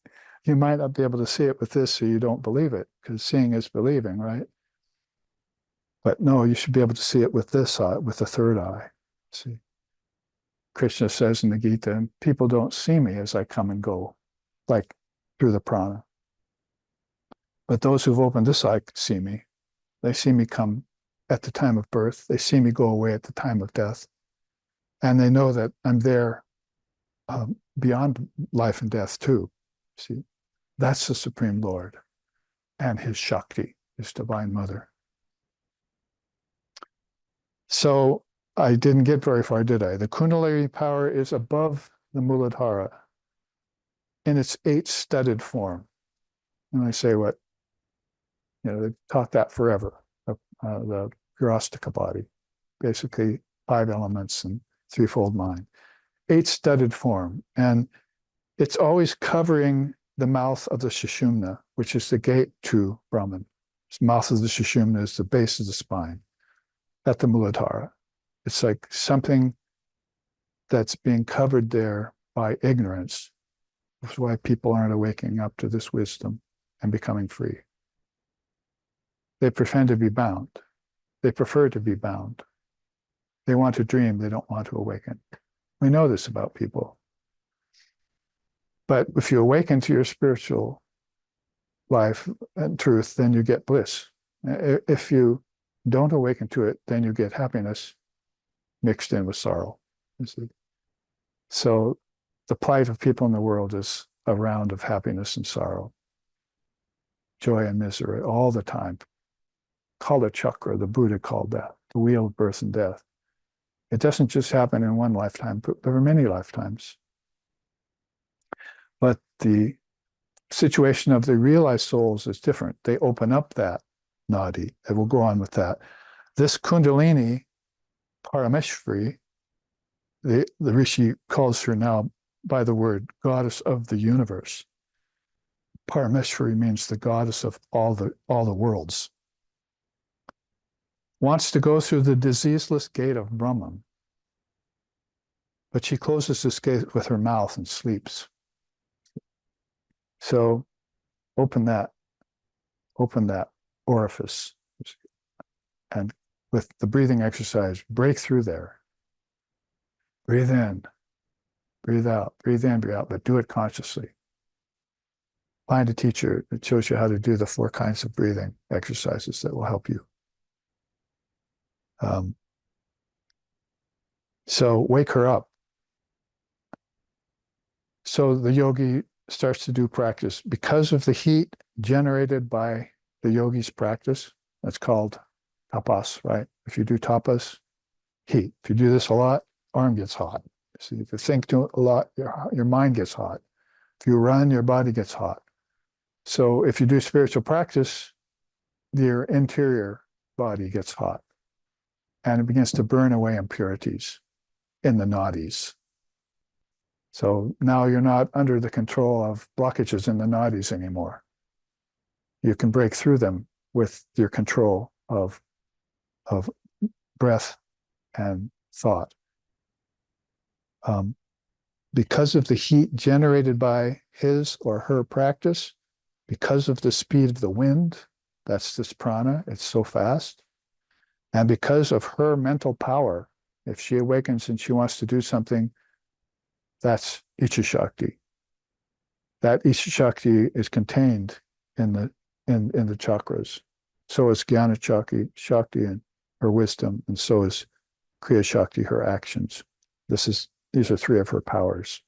you might not be able to see it with this, so you don't believe it, because seeing is believing, right? But no, you should be able to see it with this eye, with the third eye. See, Krishna says in the Gita, people don't see me as I come and go, like through the prana. But those who've opened this eye see me. They see me come at the time of birth. They see me go away at the time of death. And they know that I'm there beyond life and death too. See, that's the Supreme Lord and his Shakti, his Divine Mother. So I didn't get very far, did I? The Kundalini power is above the Muladhara in its 8-studded form. And I say what? They've taught that forever, the Purastika body, basically 5 elements and threefold mind. 8-studded form. And it's always covering the mouth of the Sushumna, which is the gate to Brahman. The mouth of the Sushumna is the base of the spine at the Muladhara. It's like something that's being covered there by ignorance. That's why people aren't awakening up to this wisdom and becoming free. They pretend to be bound. They prefer to be bound. They want to dream. They don't want to awaken. We know this about people. But if you awaken to your spiritual life and truth, then you get bliss. If you don't awaken to it, then you get happiness mixed in with sorrow. You see? So the plight of people in the world is a round of happiness and sorrow, joy and misery all the time. Called a chakra, the Buddha called that, the wheel of birth and death. It doesn't just happen in one lifetime, but there are many lifetimes. But the situation of the realized souls is different. They open up that nadi, and we'll go on with that. This Kundalini, Parameshvari, the Rishi calls her now by the word goddess of the universe. Parameshvari means the goddess of all the worlds. Wants to go through the diseaseless gate of Brahman, but she closes this gate with her mouth and sleeps. So open that orifice, and with the breathing exercise, break through there. Breathe in, breathe out, breathe in, breathe out, but do it consciously. Find a teacher that shows you how to do the 4 kinds of breathing exercises that will help you. So wake her up. So the yogi starts to do practice. Because of the heat generated by the yogi's practice, that's called tapas, right? If you do tapas, heat. If you do this a lot, arm gets hot. See, if you think a lot, your mind gets hot. If you run, your body gets hot. So if you do spiritual practice, your interior body gets hot. And it begins to burn away impurities in the nadis. So now you're not under the control of blockages in the nadis anymore. You can break through them with your control of breath and thought. Because of the heat generated by his or her practice, because of the speed of the wind, that's this prana, it's so fast, and because of her mental power, if she awakens and she wants to do something, that's Icha Shakti. That Icha Shakti is contained in the chakras. So is Jnana Shakti and her wisdom, and so is Kriya Shakti, her actions. These are 3 of her powers.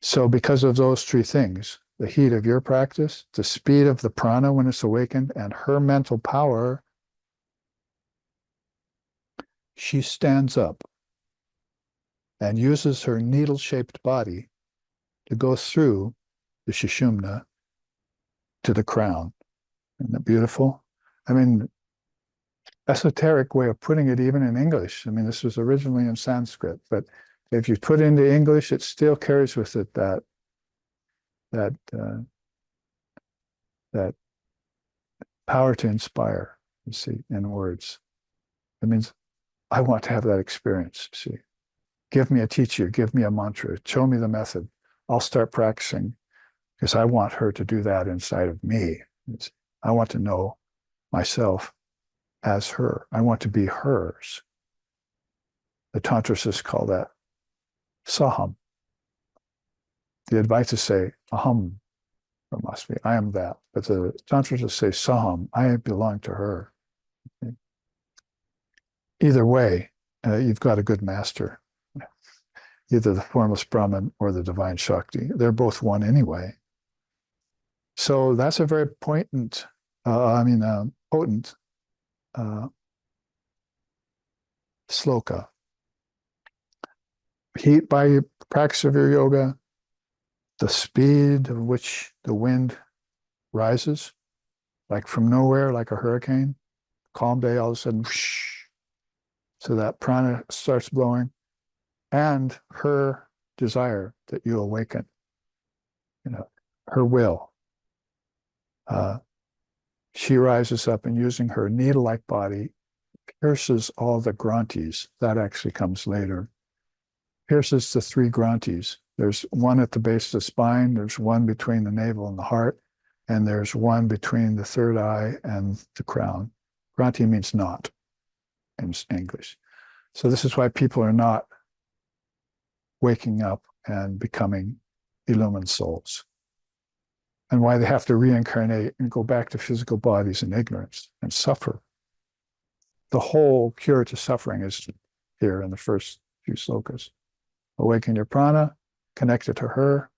So because of those 3 things, the heat of your practice, the speed of the prana when it's awakened, and her mental power, she stands up and uses her needle-shaped body to go through the Sushumna to the crown. Isn't that beautiful? I mean, esoteric way of putting it even in English. I mean, this was originally in Sanskrit, but if you put it into English, it still carries with it that power to inspire, you see, in words. It means I want to have that experience, see. give me a teacher, give me a mantra, show me the method. I'll start practicing because I want her to do that inside of me. I want to know myself as her. I want to be hers. The Tantrasists call that saham. The Advaita say aham brahmasmi. I am that. But the Tantrasists say saham. I belong to her. Either way, you've got a good master. Either the formless Brahman or the divine Shakti. They're both one anyway. So that's a very potent sloka. By practice of your yoga, the speed of which the wind rises, like from nowhere, like a hurricane, calm day, all of a sudden, whoosh, so that prana starts blowing, and her desire that you awaken, her will. She rises up and using her needle-like body, pierces all the granthis. That actually comes later. Pierces the 3 granthis. There's one at the base of the spine, there's one between the navel and the heart, and there's one between the third eye and the crown. Granthi means knot in English. So this is why people are not waking up and becoming illumined souls, and why they have to reincarnate and go back to physical bodies in ignorance and suffer. The whole cure to suffering is here in the first few slokas. Awaken your prana, connect it to her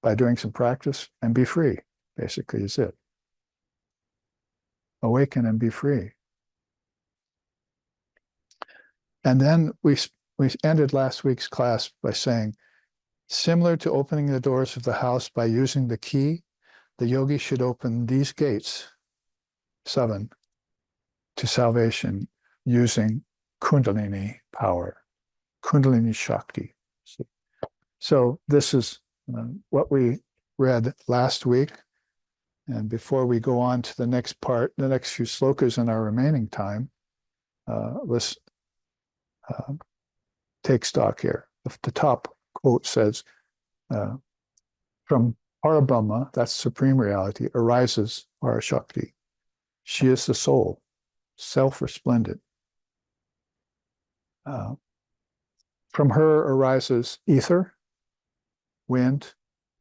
by doing some practice, and be free, basically is it. Awaken and be free. And then we ended last week's class by saying, similar to opening the doors of the house by using the key, the yogi should open these gates, 7, to salvation using Kundalini power, Kundalini Shakti. So this is what we read last week. And before we go on to the next part, the next few slokas in our remaining time, let's take stock here. The top quote says, from Parabrahma, that's supreme reality, arises Parashakti. She is the soul, self-resplendent. From her arises ether, wind,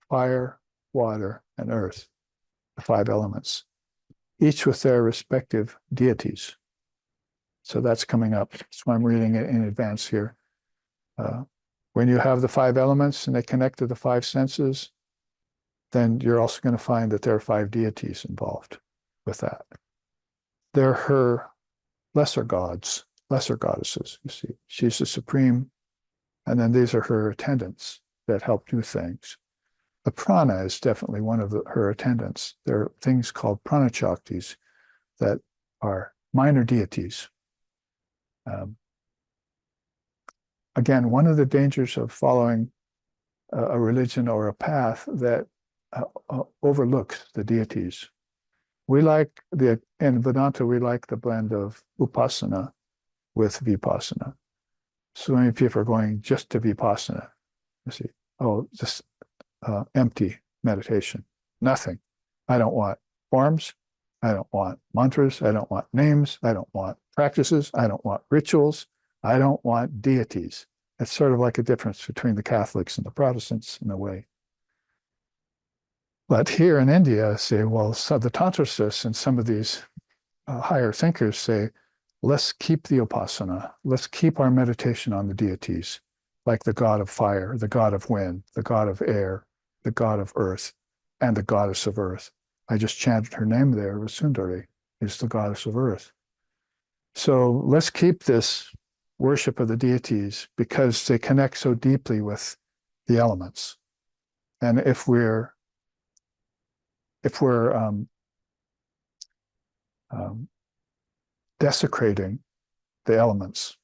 fire, water, and earth, the 5 elements, each with their respective deities. So that's coming up. That's why I'm reading it in advance here. When you have the 5 elements and they connect to the 5 senses, then you're also going to find that there are 5 deities involved with that. They're her lesser gods, lesser goddesses, you see. She's the supreme, and then these are her attendants that help do things. The prana is definitely one of her attendants. There are things called pranachaktis that are minor deities. Again, one of the dangers of following a religion or a path that overlooks the deities. In Vedanta, we like the blend of upasana with vipassana. So many people are going just to vipassana. You see, just empty meditation, nothing. I don't want forms. I don't want mantras. I don't want names. I don't want practices. I don't want rituals. I don't want deities. It's sort of like a difference between the Catholics and the Protestants in a way. But here in India, say, well, so the Tantrasists and some of these higher thinkers say, let's keep the upasana. Let's keep our meditation on the deities, like the god of fire, the god of wind, the god of air, the god of earth, and the goddess of earth. I just chanted her name there, Vasundari, is the goddess of earth. So let's keep this worship of the deities because they connect so deeply with the elements. And if we're desecrating the elements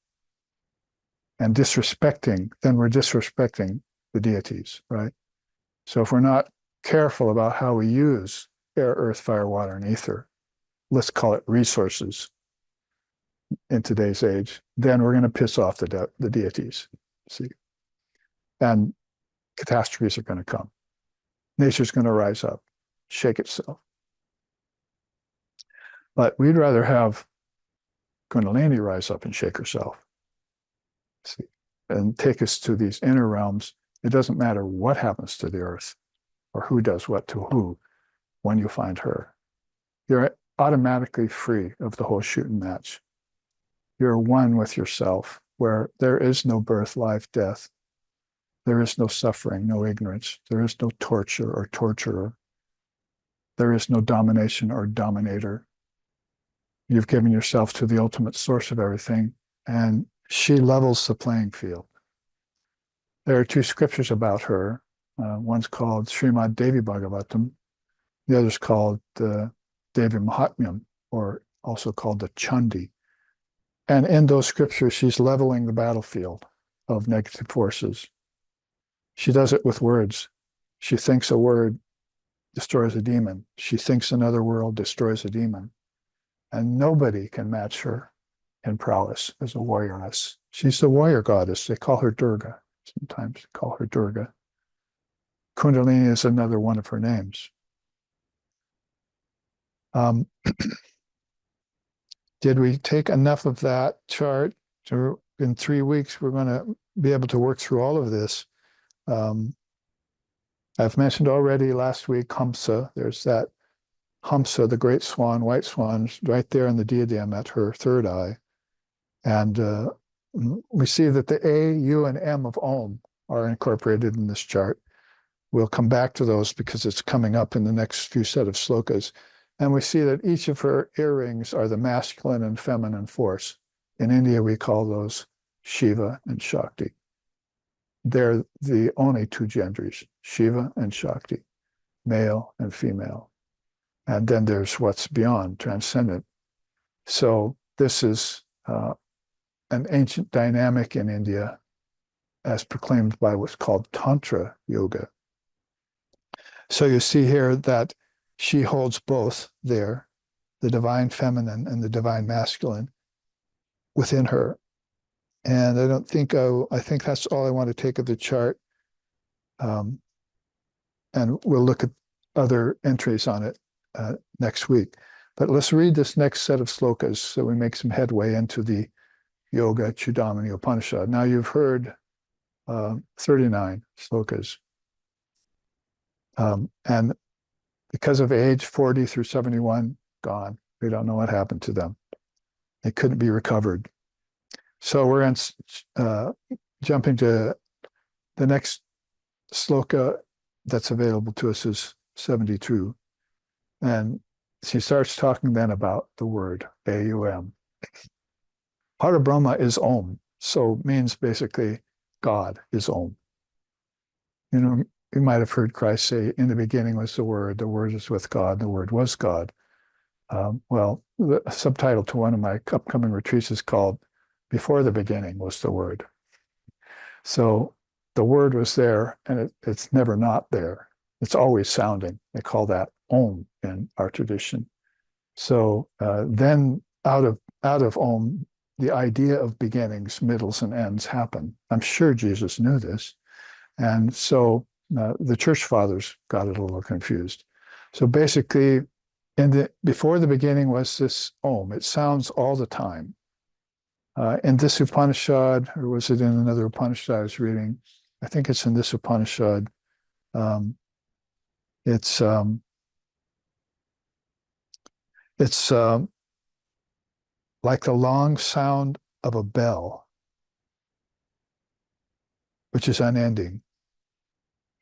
and disrespecting, then we're disrespecting the deities, right? So if we're not careful about how we use air, earth, fire, water, and ether, let's call it resources, in today's age, then we're going to piss off the deities. See, and catastrophes are going to come. Nature's going to rise up, shake itself. But we'd rather have Kundalini rise up and shake herself, see, and take us to these inner realms. It doesn't matter what happens to the earth or who does what to who when you find her. You're automatically free of the whole shooting match. You're one with yourself, where there is no birth, life, death. There is no suffering, no ignorance. There is no torture or torturer. There is no domination or dominator. You've given yourself to the ultimate source of everything, and she levels the playing field. There are two scriptures about her. One's called Srimad Devi Bhagavatam. The other's called Devi Mahatmyam, or also called the Chandi. And in those scriptures, she's leveling the battlefield of negative forces. She does it with words. She thinks a word destroys a demon. She thinks another word destroys a demon. And nobody can match her in prowess as a warrioress. She's the warrior goddess. They call her Durga. Sometimes they call her Durga. Kundalini is another one of her names. Did we take enough of that chart? In 3 weeks, we're going to be able to work through all of this. I've mentioned already last week Hamsa. There's that Hamsa, the great swan, white swan, right there in the diadem at her third eye. And we see that the A, U, and M of Om are incorporated in this chart. We'll come back to those because it's coming up in the next few set of slokas. And we see that each of her earrings are the masculine and feminine force. In India, we call those Shiva and Shakti. They're the only two genders, Shiva and Shakti, male and female. And then there's what's beyond, transcendent. So this is an ancient dynamic in India as proclaimed by what's called Tantra Yoga. So you see here that she holds both there, the divine feminine and the divine masculine within her. And I don't think, I think that's all I want to take of the chart. And we'll look at other entries on it next week. But let's read this next set of slokas so we make some headway into the Yogachudamani Upanishad. Now you've heard 39 slokas. And because of age, 40 through 71, gone. We don't know what happened to them. They couldn't be recovered. So we're jumping to the next sloka that's available to us is 72. And she starts talking then about the word, A-U-M. Parabrahma is Om, so means basically God is Om. You know, you might have heard Christ say, in the beginning was the Word is with God, the Word was God. Well, the subtitle to one of my upcoming retreats is called Before the Beginning Was the Word. So the Word was there, and it's never not there. It's always sounding. They call that Om in our tradition. So then out of Om, the idea of beginnings, middles, and ends happen. I'm sure Jesus knew this. And so the church fathers got it a little confused. So basically, before the beginning was this Om. It sounds all the time. In this Upanishad, or was it in another Upanishad I was reading? I think it's in this Upanishad. It's like the long sound of a bell, which is unending.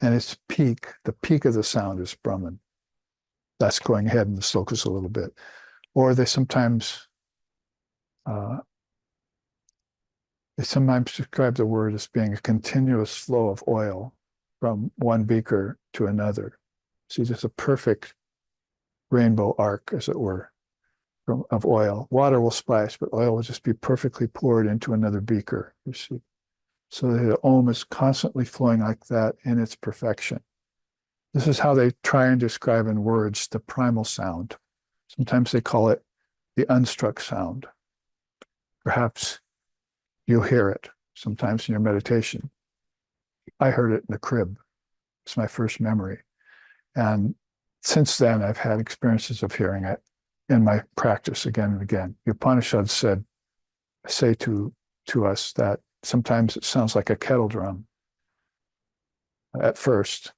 And its peak, the peak of the sound is Brahman. That's going ahead in the slokas a little bit. Or they sometimes describe the word as being a continuous flow of oil from one beaker to another. See, just a perfect rainbow arc, as it were, of oil. Water will splash, but oil will just be perfectly poured into another beaker, you see. So the Om is constantly flowing like that in its perfection. This is how they try and describe in words the primal sound. Sometimes they call it the unstruck sound. Perhaps you'll hear it sometimes in your meditation. I heard it in the crib. It's my first memory. And since then, I've had experiences of hearing it in my practice again and again. The Upanishads say to us that sometimes it sounds like a kettle drum at first,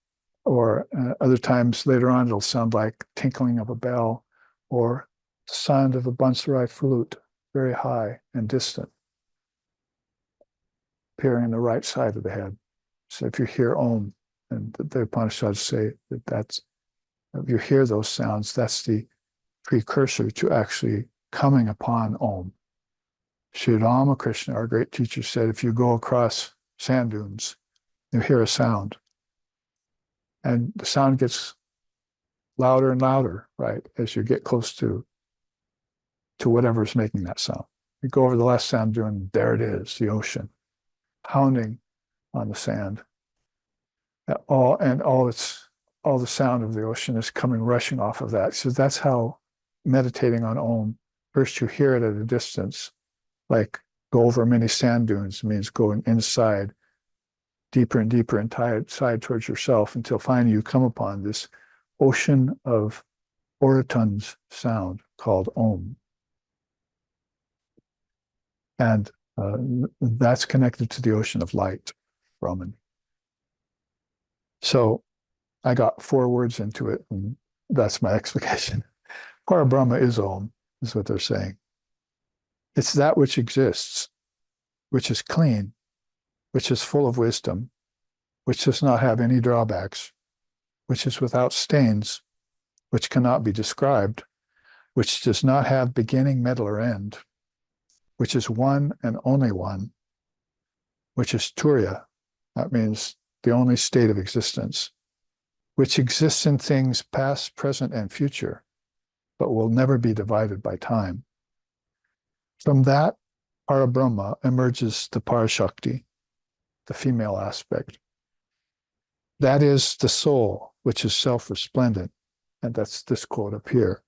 or other times later on, it'll sound like tinkling of a bell or the sound of a bansuri flute, very high and distant, appearing on the right side of the head. So if you hear Om, and the Upanishads say that if you hear those sounds, that's the precursor to actually coming upon Om. Sri Ramakrishna, our great teacher, said, if you go across sand dunes, you hear a sound. And the sound gets louder and louder, right, as you get close to whatever's making that sound. You go over the last sand dune, there it is, the ocean, pounding on the sand. All the sound of the ocean is coming rushing off of that. So that's how meditating on Om, first you hear it at a distance, like go over many sand dunes means going inside, deeper and deeper inside towards yourself until finally you come upon this ocean of orotund sound called Om. And that's connected to the ocean of light, Brahman. So I got 4 words into it, and that's my explication. Parabrahma is Om, is what they're saying. It's that which exists, which is clean, which is full of wisdom, which does not have any drawbacks, which is without stains, which cannot be described, which does not have beginning, middle, or end, which is one and only one, which is Turiya, that means the only state of existence, which exists in things past, present, and future, but will never be divided by time. From that Parabrahma emerges the Parashakti, the female aspect. That is the soul, which is self-resplendent. And that's this quote up here.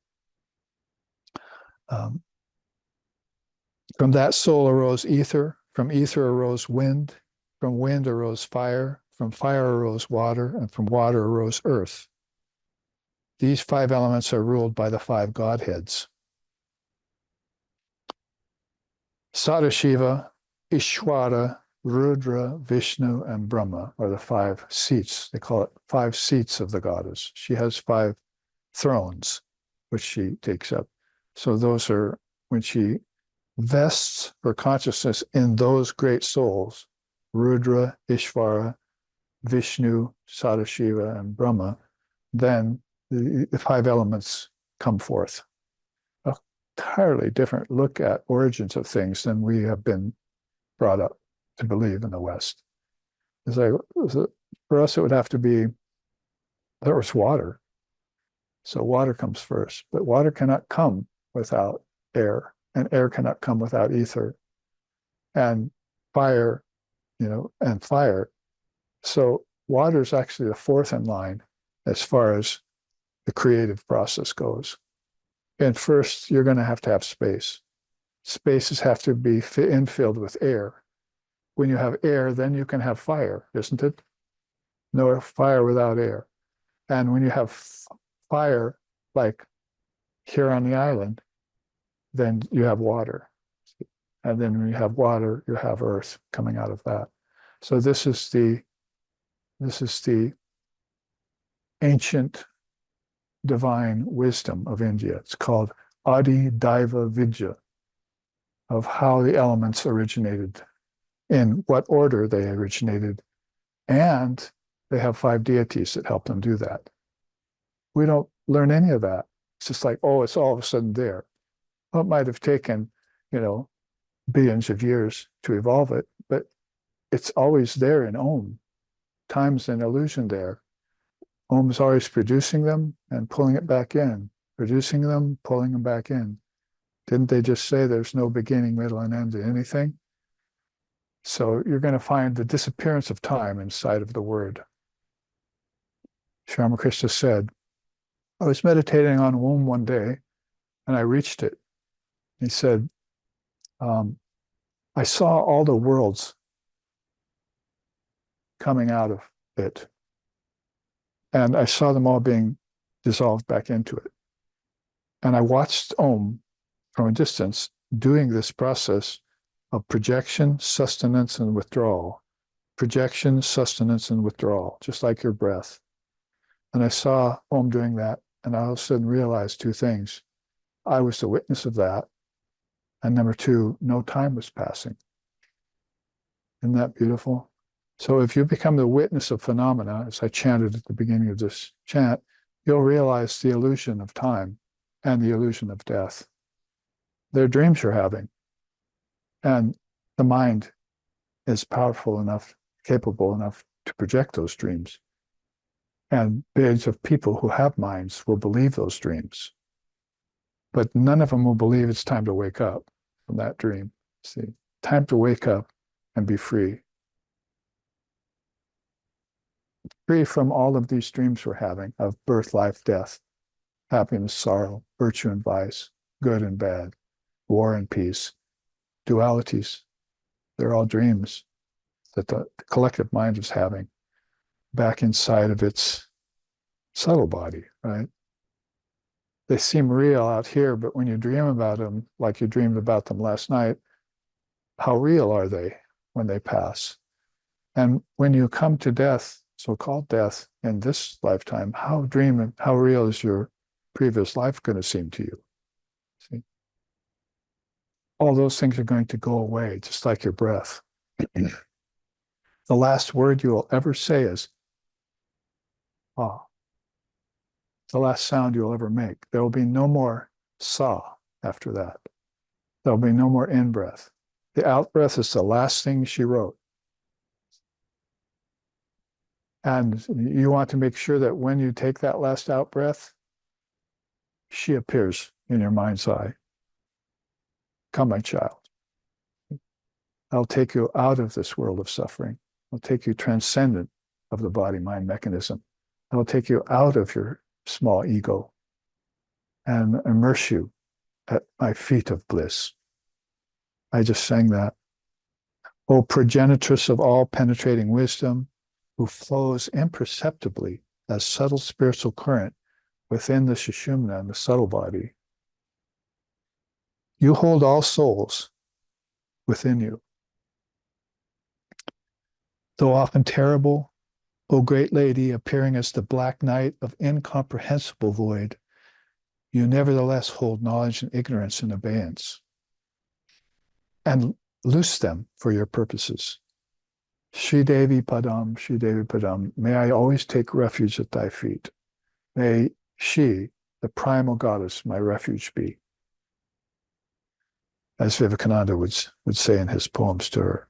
From that soul arose ether, from ether arose wind, from wind arose fire, from fire arose water, and from water arose earth. These 5 elements are ruled by the 5 Godheads. Sadashiva, Ishwara, Rudra, Vishnu, and Brahma are the 5 seats. They call it 5 seats of the goddess. She has 5 thrones, which she takes up. So those are, when she vests her consciousness in those great souls, Rudra, Ishvara, Vishnu, Sadashiva, and Brahma, then the 5 elements come forth. An entirely different look at origins of things than we have been brought up to believe in the West. It's like, for us, it would have to be, there was water. So water comes first, but water cannot come without air, and air cannot come without ether, and fire, and fire. So water is actually the 4th in line as far as the creative process goes. And first, you're going to have space. Spaces have to be infilled with air. When you have air, then you can have fire, isn't it? No fire without air. And when you have fire, like here on the island, then you have water. And then when you have water, you have earth coming out of that. So this is the ancient divine wisdom of India. It's called Adi Daiva Vidya, of how the elements originated, in what order they originated, and they have 5 deities that help them do that. We don't learn any of that. It's just like, oh, it's all of a sudden there. Well, it might have taken, billions of years to evolve it, but it's always there in Om. Time's an illusion there. Om is always producing them and pulling it back in, producing them, pulling them back in. Didn't they just say there's no beginning, middle, and end to anything? So you're going to find the disappearance of time inside of the word. Sri Ramakrishna said, I was meditating on Om one day, and I reached it. He said, I saw all the worlds coming out of it. And I saw them all being dissolved back into it. And I watched Om from a distance doing this process of projection, sustenance, and withdrawal. Projection, sustenance, and withdrawal, just like your breath. And I saw Om doing that, and I all of a sudden realized two things. I was the witness of that. And number two, no time was passing. Isn't that beautiful? So if you become the witness of phenomena, as I chanted at the beginning of this chant, you'll realize the illusion of time and the illusion of death. They're dreams you're having. And the mind is powerful enough, capable enough to project those dreams. And billions of people who have minds will believe those dreams. But none of them will believe it's time to wake up from that dream. See, time to wake up and be free. Free from all of these dreams we're having of birth, life, death, happiness, sorrow, virtue and vice, good and bad, war and peace, dualities. They're all dreams that the collective mind is having back inside of its subtle body, right? They seem real out here, but when you dream about them, like you dreamed about them last night, how real are they when they pass? And when you come to death, so-called death in this lifetime, how real is your previous life going to seem to you? See? All those things are going to go away, just like your breath. The last word you will ever say is, ah. The last sound you'll ever make. There will be no more sa after that. There will be no more in-breath. The out-breath is the last thing she wrote. And you want to make sure that when you take that last out-breath, she appears in your mind's eye. Come, my child. I'll take you out of this world of suffering. I'll take you transcendent of the body-mind mechanism. I'll take you out of your small ego and immerse you at my feet of bliss. I just sang that. O progenitress of all penetrating wisdom, who flows imperceptibly as subtle spiritual current within the Sushumna and the subtle body. You hold all souls within you. Though often terrible, O great lady, appearing as the black night of incomprehensible void, you nevertheless hold knowledge and ignorance in abeyance and loose them for your purposes. Shri Devi Padam, may I always take refuge at thy feet. May she, the primal goddess, my refuge be. As Vivekananda would say in his poems to her.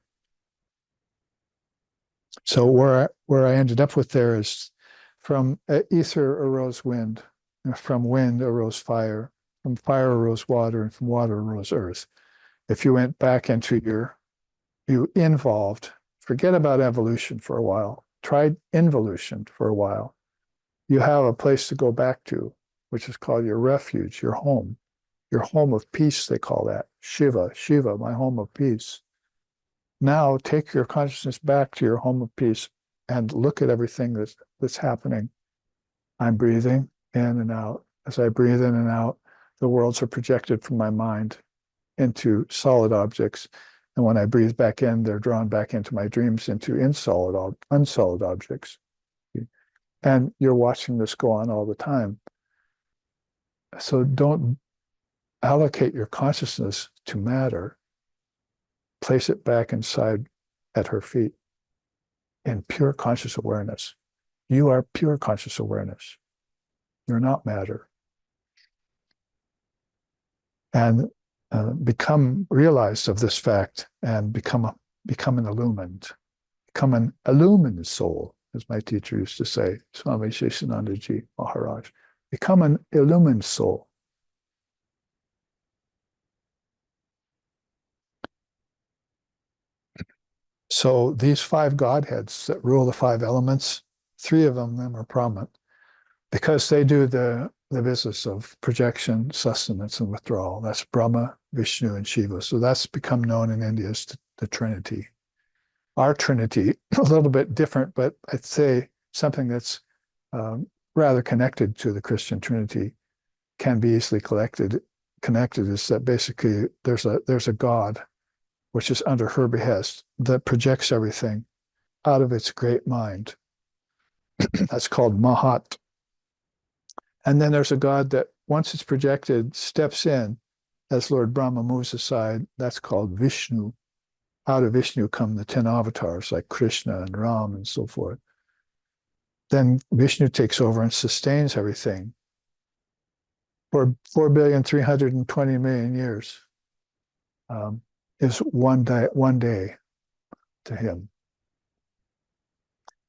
So where I ended up with there is from ether arose wind, and from wind arose fire, from fire arose water, and from water arose earth. If you went back into you involved, forget about evolution for a while, try involution for a while. You have a place to go back to, which is called your refuge, your home of peace, they call that. Shiva, my home of peace. Now take your consciousness back to your home of peace and look at everything that's happening. I'm breathing in and out. As I breathe in and out, the worlds are projected from my mind into solid objects. And when I breathe back in, they're drawn back into my dreams into unsolid objects. And you're watching this go on all the time. So don't allocate your consciousness to matter. Place it back inside at her feet in pure conscious awareness. You are pure conscious awareness. You're not matter. And become realized of this fact and become an illumined soul, as my teacher used to say, Swami Sheshanandaji Maharaj. Become an illumined soul. So these five Godheads that rule the five elements, three of them are prominent because they do the business of projection, sustenance, and withdrawal. That's Brahma, Vishnu, and Shiva. So that's become known in India as the Trinity. Our Trinity, a little bit different, but I'd say something that's rather connected to the Christian Trinity, can be easily connected, is that basically there's a God which is under her behest that projects everything out of its great mind. That's called Mahat. And then there's a God that, once it's projected, steps in as Lord Brahma moves aside. That's called Vishnu. Out of Vishnu come the 10 avatars like Krishna and Ram and so forth. Then Vishnu takes over and sustains everything for 4,320,000,000 years. Is one day to him.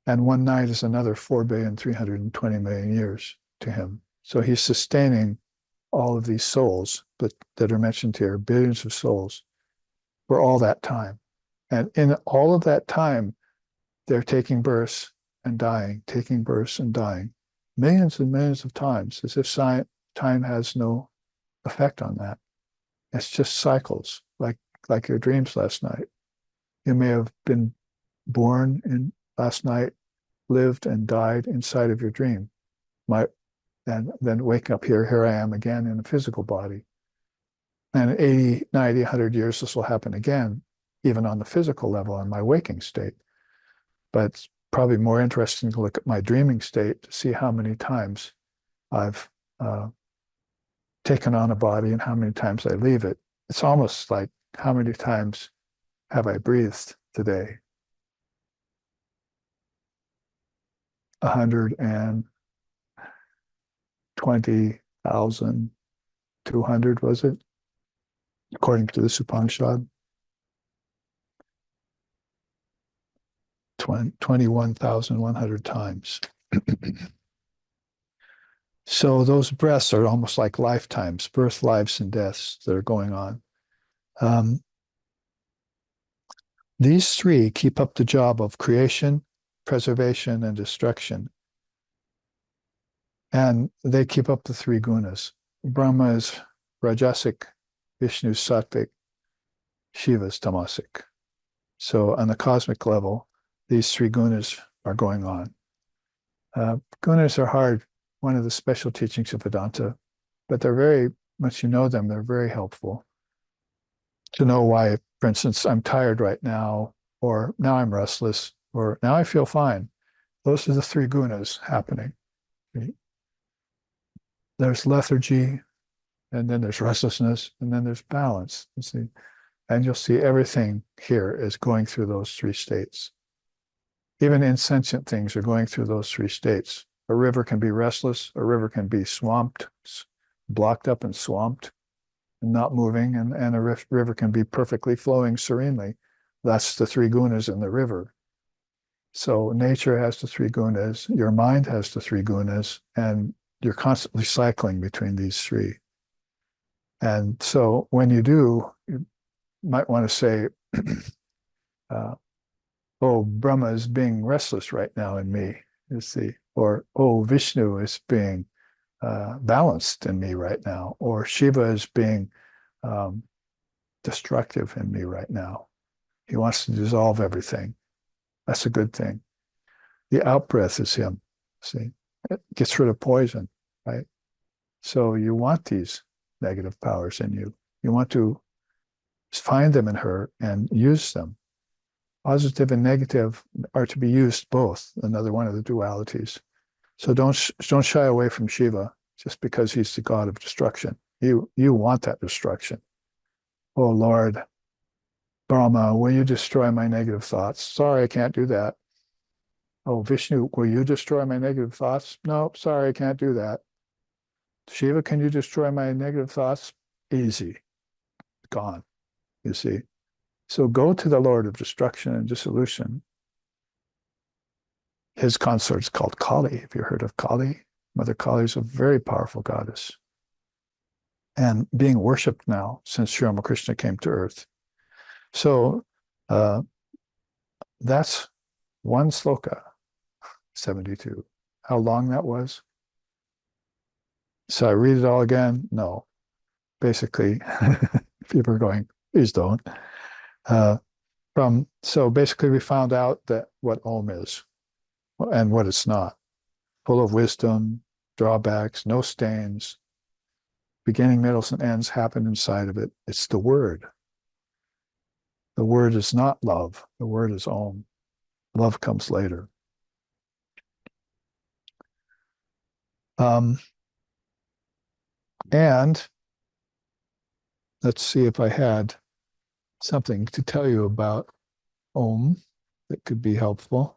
And one night is another 4,320,000,000 years to him. So he's sustaining all of these souls that are mentioned here, billions of souls, for all that time. And in all of that time, they're taking births and dying, taking births and dying, millions and millions of times, as if time has no effect on that. It's just cycles, like your dreams last night. You may have been born in last night, lived and died inside of your dream. And then wake up here I am again in a physical body. And in 80, 90, 100 years, this will happen again, even on the physical level in my waking state. But it's probably more interesting to look at my dreaming state to see how many times I've taken on a body and how many times I leave it. It's almost like, how many times have I breathed today? 120,200, was it? According to the Upanishad. 21,100 times. So those breaths are almost like lifetimes, birth, lives, and deaths that are going on. These three keep up the job of creation, preservation, and destruction. And they keep up the three gunas. Brahma is Rajasic, Vishnu is Sattvic, Shiva is Tamasic. So on the cosmic level, these three gunas are going on. Gunas are hard, one of the special teachings of Vedanta, but they're very, once you know them, they're very helpful. To know why, for instance, I'm tired right now, or now I'm restless, or now I feel fine. Those are the three gunas happening. Right? There's lethargy, and then there's restlessness, and then there's balance. You see? And you'll see everything here is going through those three states. Even insentient things are going through those three states. A river can be restless, a river can be swamped, blocked up and swamped, and not moving, and a river can be perfectly flowing serenely. That's the three gunas in the river. So nature has the three gunas, your mind has the three gunas, and you're constantly cycling between these three. And so when you do, you might want to say, oh, Brahma is being restless right now in me, you see, or, oh, Vishnu is being balanced in me right now, or Shiva is being destructive in me right now. He wants to dissolve everything. That's a good thing. The out-breath is him, see. It gets rid of poison, right? So you want these negative powers in you. You want to find them in her and use them. Positive and negative are to be used both, another one of the dualities. So don't shy away from Shiva just because he's the god of destruction. You want that destruction. Oh Lord, Brahma, will you destroy my negative thoughts? Sorry, I can't do that. Oh, Vishnu, will you destroy my negative thoughts? No, sorry, I can't do that. Shiva, can you destroy my negative thoughts? Easy. Gone, you see. So go to the Lord of destruction and dissolution. His consort's called Kali. Have you heard of Kali? Mother Kali is a very powerful goddess and being worshipped now since Sri Ramakrishna came to earth. So that's one sloka, 72. How long that was? So I read it all again? No. Basically, People are going, please don't. So basically we found out that what Om is and what it's not. Full of wisdom, drawbacks, no stains, beginning, middles, and ends happen inside of it. It's the word. The word is not love. The word is Om. Love comes later. And let's see if I had something to tell you about Om that could be helpful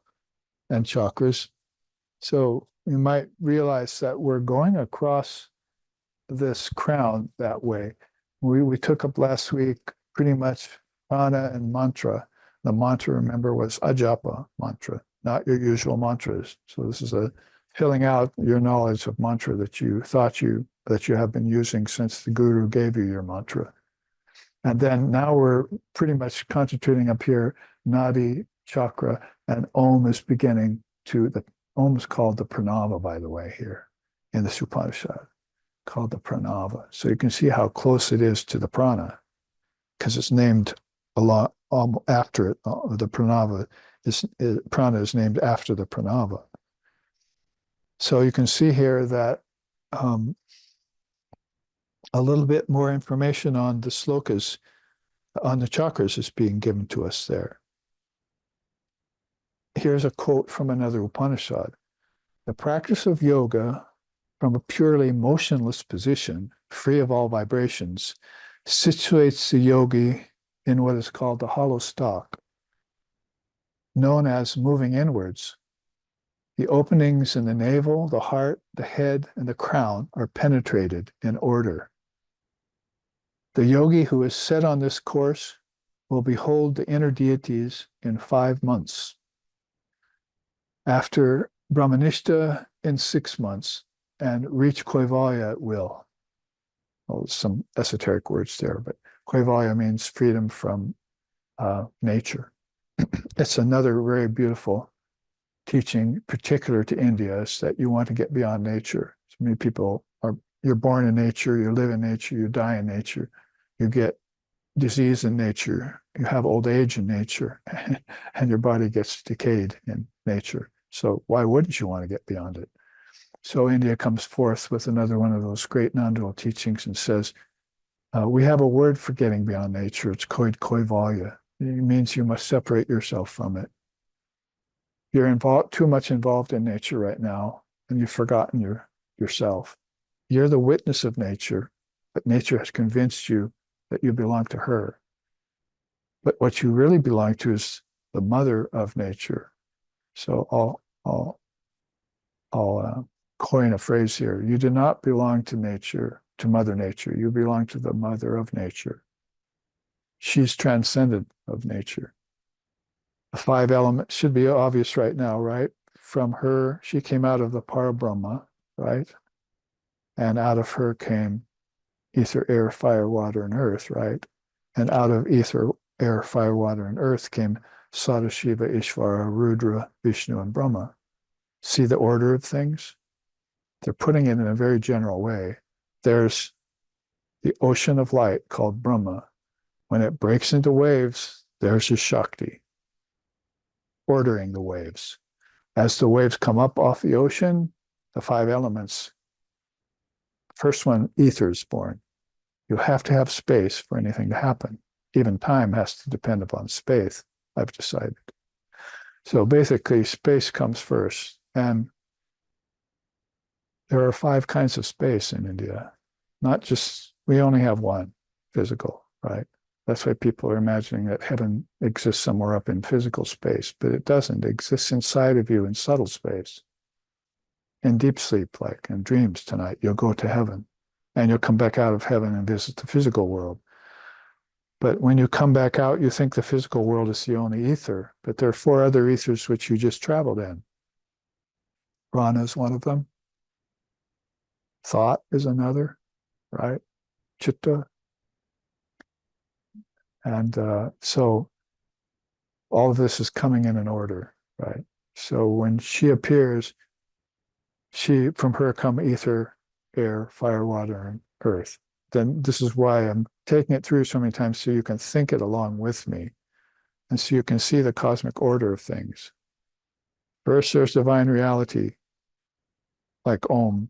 and chakras. So you might realize that we're going across this crown that way. We took up last week pretty much prana and mantra. The mantra, remember, was Ajapa mantra, not your usual mantras. So this is a filling out your knowledge of mantra that you thought that you have been using since the guru gave you your mantra. And then now we're pretty much concentrating up here, Nadi, chakra, and Om is beginning to, the Om is called the Pranava, by the way, here in the Upanishad, called the Pranava. So you can see how close it is to the Prana, because it's named a lot after it. The Pranava Prana is named after the Pranava. So you can see here that a little bit more information on the slokas, on the chakras is being given to us there. Here's a quote from another Upanishad. The practice of yoga from a purely motionless position, free of all vibrations, situates the yogi in what is called the hollow stalk, known as moving inwards. The openings in the navel, the heart, the head, and the crown are penetrated in order. The yogi who is set on this course will behold the inner deities in 5 months. After Brahmanishta in 6 months, and reach Kaivalya at will. Well, some esoteric words there, but Kaivalya means freedom from nature. It's another very beautiful teaching, particular to India, is that you want to get beyond nature. So many people you're born in nature, you live in nature, you die in nature, you get disease in nature, you have old age in nature, and your body gets decayed in nature. So why wouldn't you want to get beyond it? So India comes forth with another one of those great non-dual teachings and says, we have a word for getting beyond nature. It's Kaivalya. It means you must separate yourself from it. You're too much involved in nature right now, and you've forgotten yourself. You're the witness of nature, but nature has convinced you that you belong to her. But what you really belong to is the mother of nature. So I'll coin a phrase here. You do not belong to nature, to Mother Nature. You belong to the mother of nature. She's transcendent of nature. The 5 elements should be obvious right now, right? From her, she came out of the Parabrahma, right? And out of her came ether, air, fire, water, and earth, right? And out of ether, air, fire, water, and earth came Sadashiva, Ishvara, Rudra, Vishnu, and Brahma. See the order of things? They're putting it in a very general way. There's the ocean of light called Brahma. When it breaks into waves, there's your Shakti, ordering the waves. As the waves come up off the ocean, the 5 elements, first one, ether, is born. You have to have space for anything to happen. Even time has to depend upon space, I've decided. So basically, space comes first. And there are 5 kinds of space in India. Not just, we only have one, physical, right? That's why people are imagining that heaven exists somewhere up in physical space, but it doesn't. It exists inside of you in subtle space. In deep sleep, like in dreams tonight, you'll go to heaven, and you'll come back out of heaven and visit the physical world. But when you come back out, you think the physical world is the only ether, but there are 4 other ethers which you just traveled in. Prana is one of them. Thought is another, right? Chitta. And so all of this is coming in an order, right? So when she appears, from her come ether, air, fire, water, and earth. Then this is why I'm taking it through so many times so you can think it along with me, and so you can see the cosmic order of things. First, there's divine reality, like Om,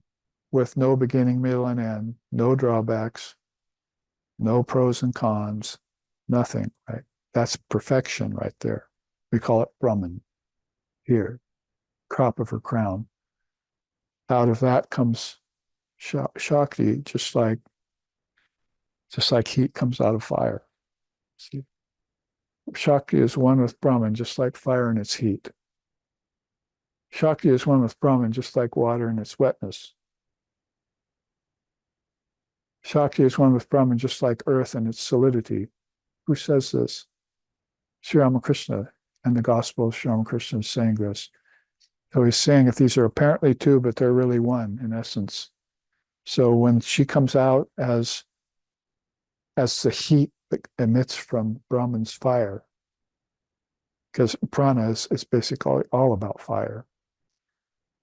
with no beginning, middle, and end, no drawbacks, no pros and cons, nothing, right? That's perfection right there. We call it Brahman here, crop of her crown. Out of that comes Shakti, just like heat comes out of fire. See? Shakti is one with Brahman, just like fire in its heat. Shakti is one with Brahman, just like water in its wetness. Shakti is one with Brahman, just like earth in its solidity. Who says this? Sri Ramakrishna, and the Gospel of Sri Ramakrishna is saying this. So he's saying if these are apparently two, but they're really one in essence. So when she comes out as the heat that emits from Brahman's fire, because prana is basically all about fire,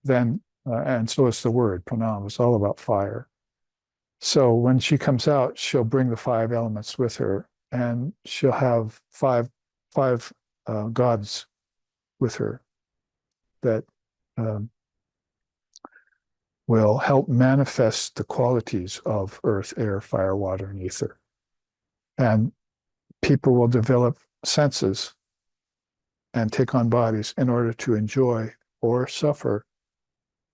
then, and so is the word, pranam is all about fire. So when she comes out, she'll bring the 5 elements with her, and she'll have five gods with her that will help manifest the qualities of earth, air, fire, water, and ether. And people will develop senses and take on bodies in order to enjoy or suffer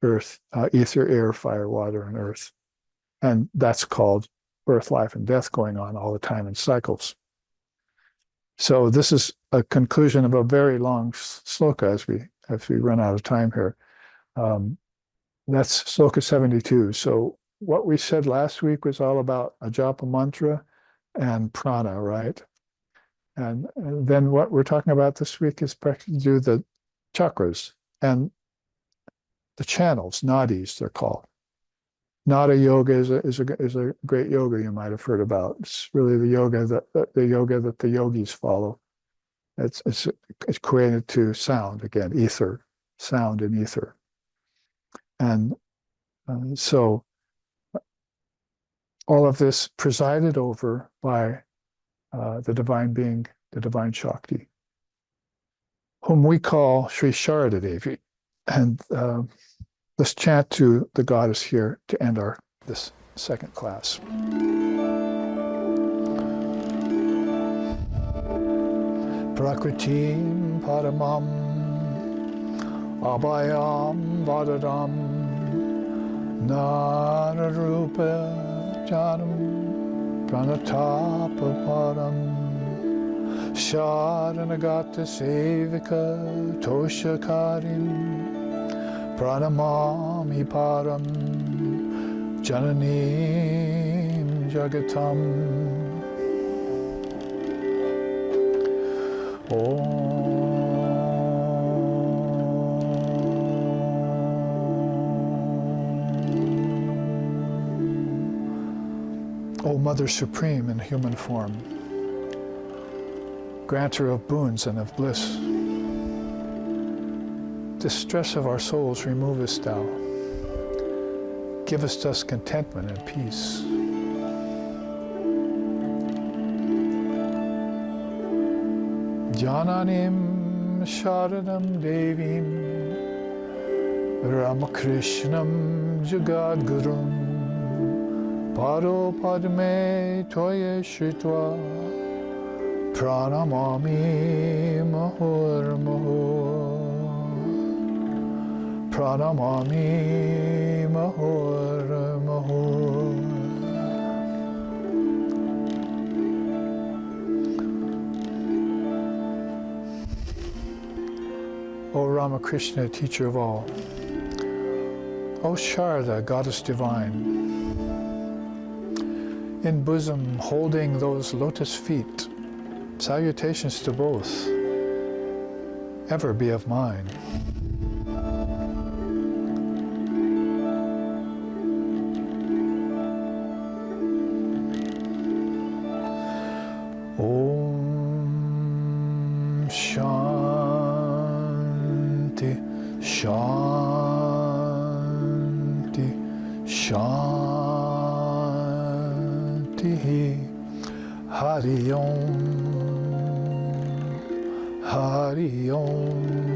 earth, ether, air, fire, water, and earth. And that's called birth, life, and death going on all the time in cycles. So this is a conclusion of a very long sloka as we run out of time here. That's sloka 72. So what we said last week was all about Ajapa mantra and prana, right? And then what we're talking about this week is practically do the chakras and the channels, nadis they're called. Nada yoga is a great yoga you might have heard about. It's really the yoga that the yogis follow. It's created to sound, again, ether, sound and ether. And so all of this presided over by the divine being, the divine Shakti, whom we call Sri Sharada Devi. And let's chant to the goddess here to end this second class. Prakritim paramam abhayam vadadam nararupa janam pranatapa param sharanagata sevika toshakarim pranamami param jananim jagatam. O Mother Supreme in human form, granter of boons and of bliss, distress of our souls removest thou. Givest us contentment and peace. Jananim Sharanam Devim Ramakrishnam Jagadgurum Paro Padme Toye Shritva Pranamami Mahur Mahur Pranamami Mahur Mahur. O Ramakrishna, teacher of all, O Sharada, goddess divine, in bosom holding those lotus feet, salutations to both, ever be of mine. Om Shanti, Shanti, Shanti. Hari Om, Hari Om.